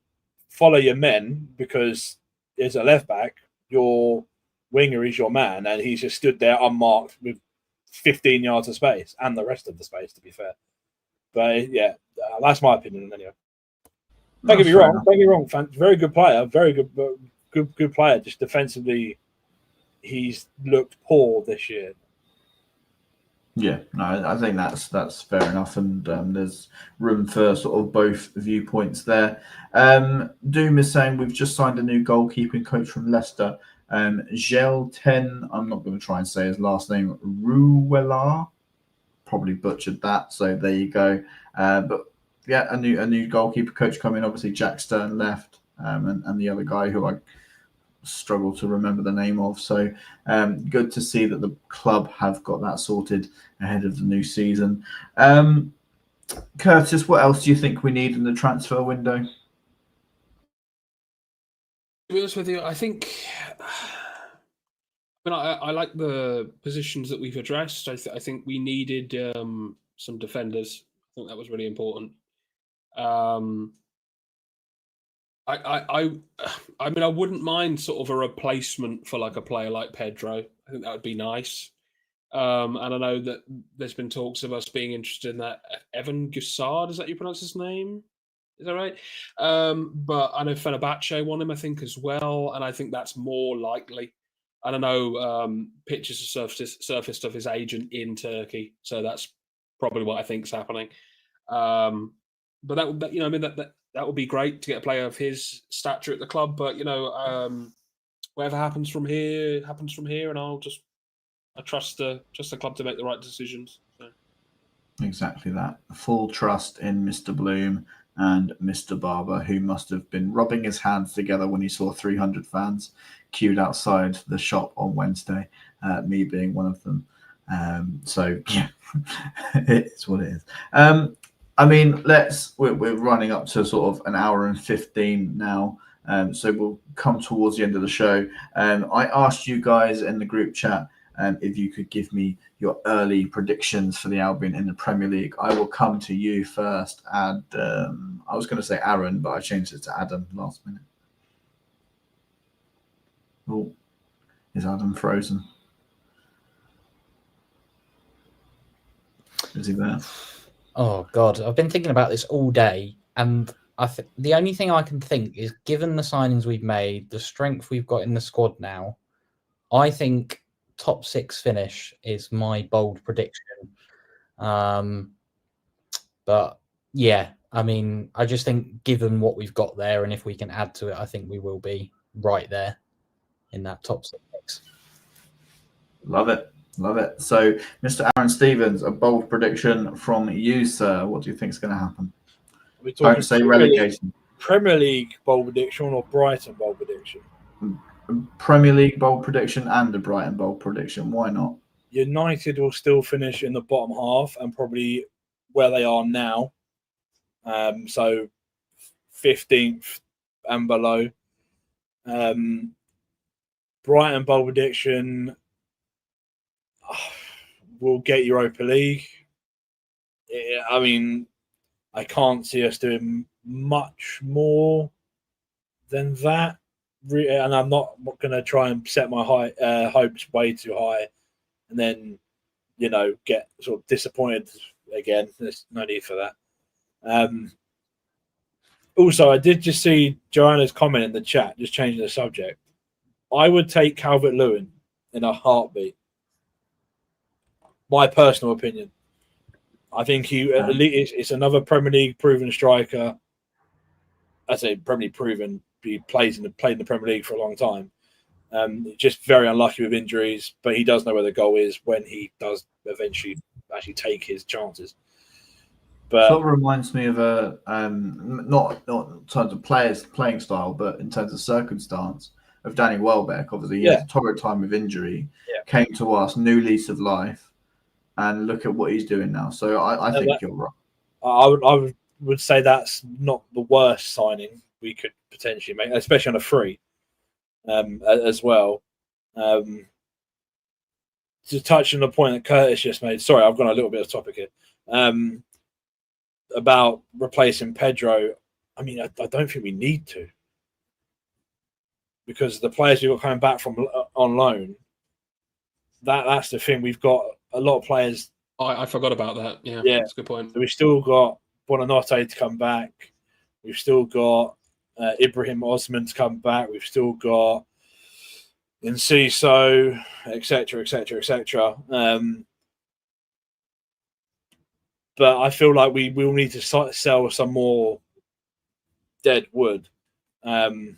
follow your men, because as a left back, your winger is your man, and he's just stood there unmarked with 15 yards of space and the rest of the space, to be fair. But yeah, that's my opinion anyway. Don't get me wrong, fan. Very good player, very good player. Just defensively, he's looked poor this year. Yeah, no, I think that's fair enough, and there's room for sort of both viewpoints there. Doom is saying we've just signed a new goalkeeping coach from Leicester, Gel 10. I'm not going to try and say his last name, Ruwela. Probably butchered that, so there you go. But yeah, a new goalkeeper coach coming. Obviously, Jack Stern left, and the other guy who I struggle to remember the name of. So good to see that the club have got that sorted ahead of the new season. Curtis, what else do you think we need in the transfer window? To be honest with you, I think I like the positions that we've addressed. I think we needed some defenders. I think that was really important. I mean, I wouldn't mind sort of a replacement for like a player like Pedro. I think that would be nice. And I know that there's been talks of us being interested in that Evan Gussard. Is that you pronounce his name? Is that right? But I know Fenerbahce want him, I think, as well. And I think that's more likely. I don't know, pictures have surfaced of his agent in Turkey. So that's probably what I think is happening. But that would be great to get a player of his stature at the club. But whatever happens from here, and I trust the club to make the right decisions. So. Exactly that. Full trust in Mr. Bloom and Mr. Barber, who must have been rubbing his hands together when he saw 300 fans queued outside the shop on Wednesday, me being one of them. So yeah, it's what it is. I mean, we're running up to sort of an hour and 15 now. So we'll come towards the end of the show. I asked you guys in the group chat if you could give me your early predictions for the Albion in the Premier League. I will come to you first. And I was going to say Aaron, but I changed it to Adam last minute. Oh, is Adam frozen? Is he there? Oh God, I've been thinking about this all day, and the only thing I can think is, given the signings we've made, the strength we've got in the squad now, I think top 6 finish is my bold prediction. But yeah, I mean, I just think given what we've got there, and if we can add to it, I think we will be right there in that top 6. Love it. Love it. So, Mr. Aaron Stevens, a bold prediction from you, sir. What do you think is going to happen? Don't say relegation. Premier League bold prediction or Brighton bold prediction? Premier League bold prediction and a Brighton bold prediction. Why not? United will still finish in the bottom half and probably where they are now. So 15th and below. Brighton bold prediction will get Europa League. I mean, I can't see us doing much more than that. And I'm not going to try and set my hopes way too high and then, get sort of disappointed again. There's no need for that. Also, I did just see Joanna's comment in the chat, just changing the subject. I would take Calvert-Lewin in a heartbeat. My personal opinion. I think it's another Premier League proven striker. I say Premier League proven. He played in the Premier League for a long time. Just very unlucky with injuries, but he does know where the goal is when he does eventually actually take his chances. But sort of reminds me of not in terms of playing style, but in terms of circumstance of Danny Welbeck. Obviously, he had a torrid time of injury, came to us, new lease of life, and look at what he's doing now. So I think you're right. I would say that's not the worst signing we could potentially make, especially on a free as well. To touch on the point that Curtis just made, sorry, I've gone a little bit off topic here, about replacing Pedro. I mean, I don't think we need to, because the players we've got coming back from on loan, that's the thing. We've got a lot of players. I forgot about that. Yeah, that's a good point. So we've still got Buonanotte to come back. We've still got Ibrahim Osman to come back. We've still got Enciso, etc., etc., etc. But I feel like we will need to sell some more dead wood. I don't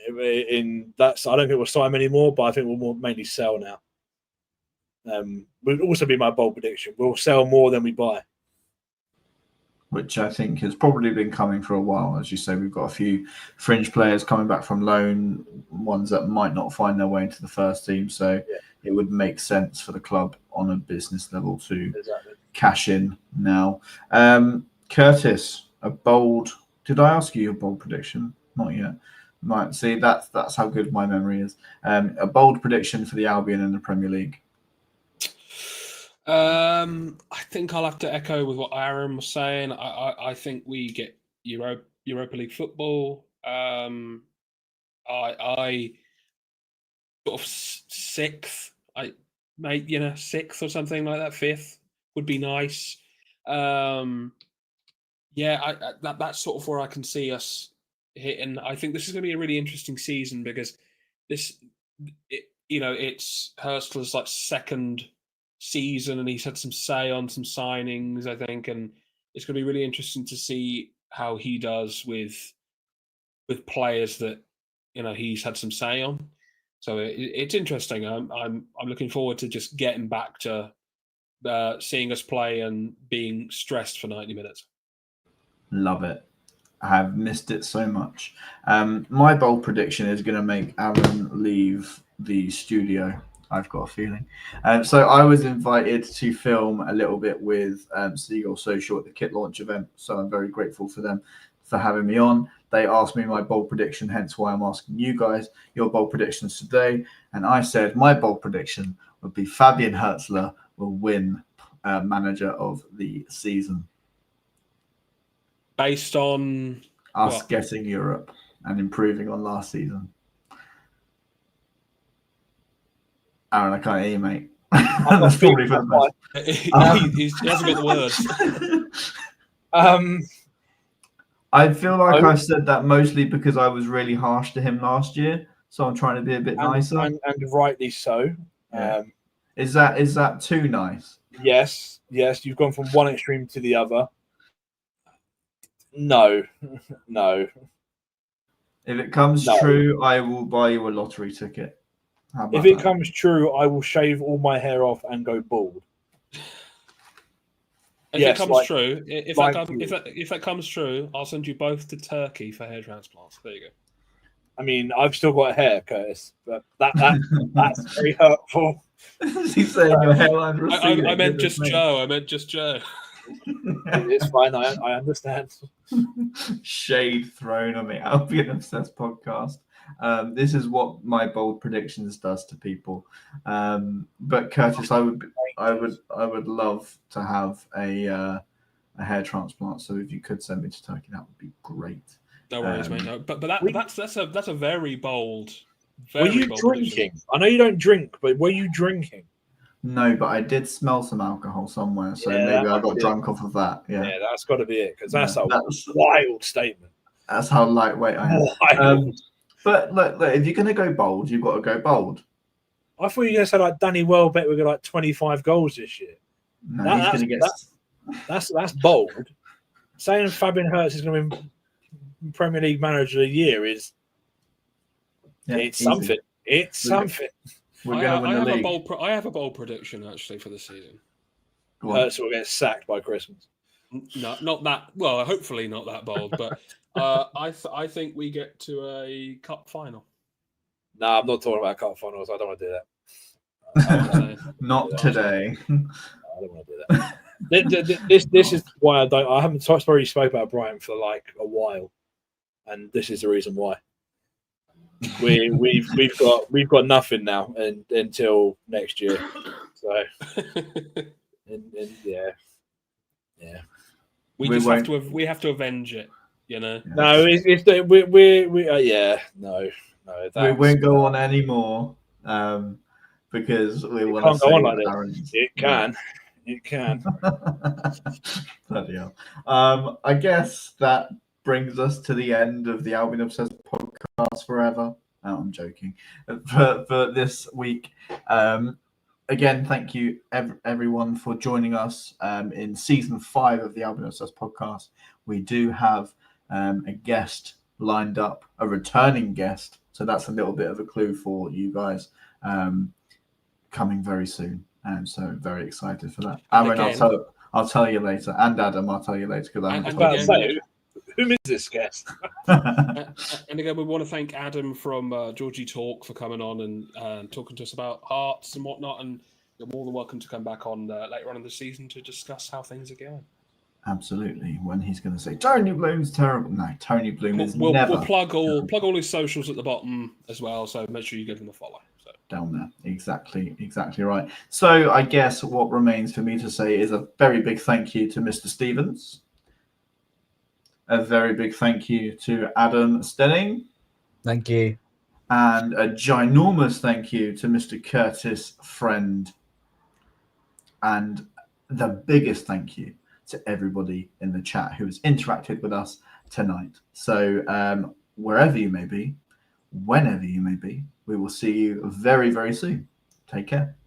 think we'll sign anymore, but I think we'll mainly sell now. Would also be my bold prediction. We'll sell more than we buy, which I think has probably been coming for a while. As you say, we've got a few fringe players coming back from loan, ones that might not find their way into the first team. So it would make sense for the club on a business level to cash in now. Curtis, a bold. Did I ask you a bold prediction? Not yet. Right. See, that's how good my memory is. A bold prediction for the Albion in the Premier League. I think I'll have to echo with what Aaron was saying. I think we get Europa League football. I sort of sixth. Sixth or something like that. Fifth would be nice. That's sort of where I can see us hitting. I think this is going to be a really interesting season because it's Hurstler's like second season, and he's had some say on some signings, I think, and it's going to be really interesting to see how he does with players that he's had some say on. So it's interesting. I'm looking forward to just getting back to seeing us play and being stressed for 90 minutes. Love it. I have missed it so much. My bold prediction is going to make Aaron leave the studio. I've got a feeling. So I was invited to film a little bit with Seagull Social at the kit launch event. So I'm very grateful for them for having me on. They asked me my bold prediction, hence why I'm asking you guys your bold predictions today. And I said my bold prediction would be Fabian Hertzler will win Manager of the Season. Based on us what? getting Europe and improving on last season. Aaron, I can't hear you, mate. That's probably for the best. He hasn't got the words. I feel like I've said that mostly because I was really harsh to him last year, so I'm trying to be a bit nicer. And rightly so. Yeah. Is that too nice? Yes, you've gone from one extreme to the other. No. If it comes true, I will buy you a lottery ticket. If it comes true, I will shave all my hair off and go bald. If it comes true, if that comes true, I'll send you both to Turkey for hair transplants. There you go. I mean, I've still got hair, Curtis, but that's very hurtful. He's saying your hairline receding. I meant just Joe. I meant just Joe. It's fine. I understand. Shade thrown on the Albion Obsessed podcast. This is what my bold predictions does to people. But Curtis, I would love to have a hair transplant. So if you could send me to Turkey, that would be great. No worries, mate. No, but that's a very bold. Were you bold drinking? prediction. I know you don't drink, but were you drinking? No, but I did smell some alcohol somewhere, so maybe I got drunk off of that. Yeah, that's got to be it, because that's a wild statement. That's how lightweight I am. But look, if you're going to go bold, you've got to go bold. I thought you were going to say like Danny Welbeck would get like 25 goals this year. No, he's going to get. That's bold. Saying Fabian Hertz is going to win Premier League Manager of the Year is it's easy. Something. It's something. We're going to win the league. I have a bold prediction actually for the season. Hertz will get sacked by Christmas. No, not that. Well, hopefully not that bold, but I think we get to a cup final. No, I'm not talking about cup finals. I don't want to do that. Not today. I don't want to do that. This is why I haven't already spoke about Brighton for like a while, and this is the reason why. We've got nothing now until next year. So yeah. We have to avenge it. You know. No, we won't go on anymore because we want to go on like this. It can. Bloody hell. I guess that brings us to the end of the Albion Obsessed podcast forever. Oh, I'm joking. For this week. Again, thank you everyone for joining us in season 5 of the Albion Obsessed podcast. We do have a guest lined up, a returning guest. So that's a little bit of a clue for you guys coming very soon. And so very excited for that. Aaron, I'll tell you later. And Adam, I'll tell you later because I'm about to say, who is this guest? And again, we want to thank Adam from Georgie Talk for coming on and talking to us about Hearts and whatnot. And you're more than welcome to come back on later on in the season to discuss how things are going. Absolutely. When he's going to say Tony Bloom's terrible. No, Tony Bloom is never. We'll plug all his socials at the bottom as well. So make sure you give him a follow. So. Down there. Exactly right. So I guess what remains for me to say is a very big thank you to Mr. Stevens. A very big thank you to Adam Stenning. Thank you. And a ginormous thank you to Mr. Curtis Friend. And the biggest thank you to everybody in the chat who has interacted with us tonight. So wherever you may be, whenever you may be, we will see you very, very soon. Take care.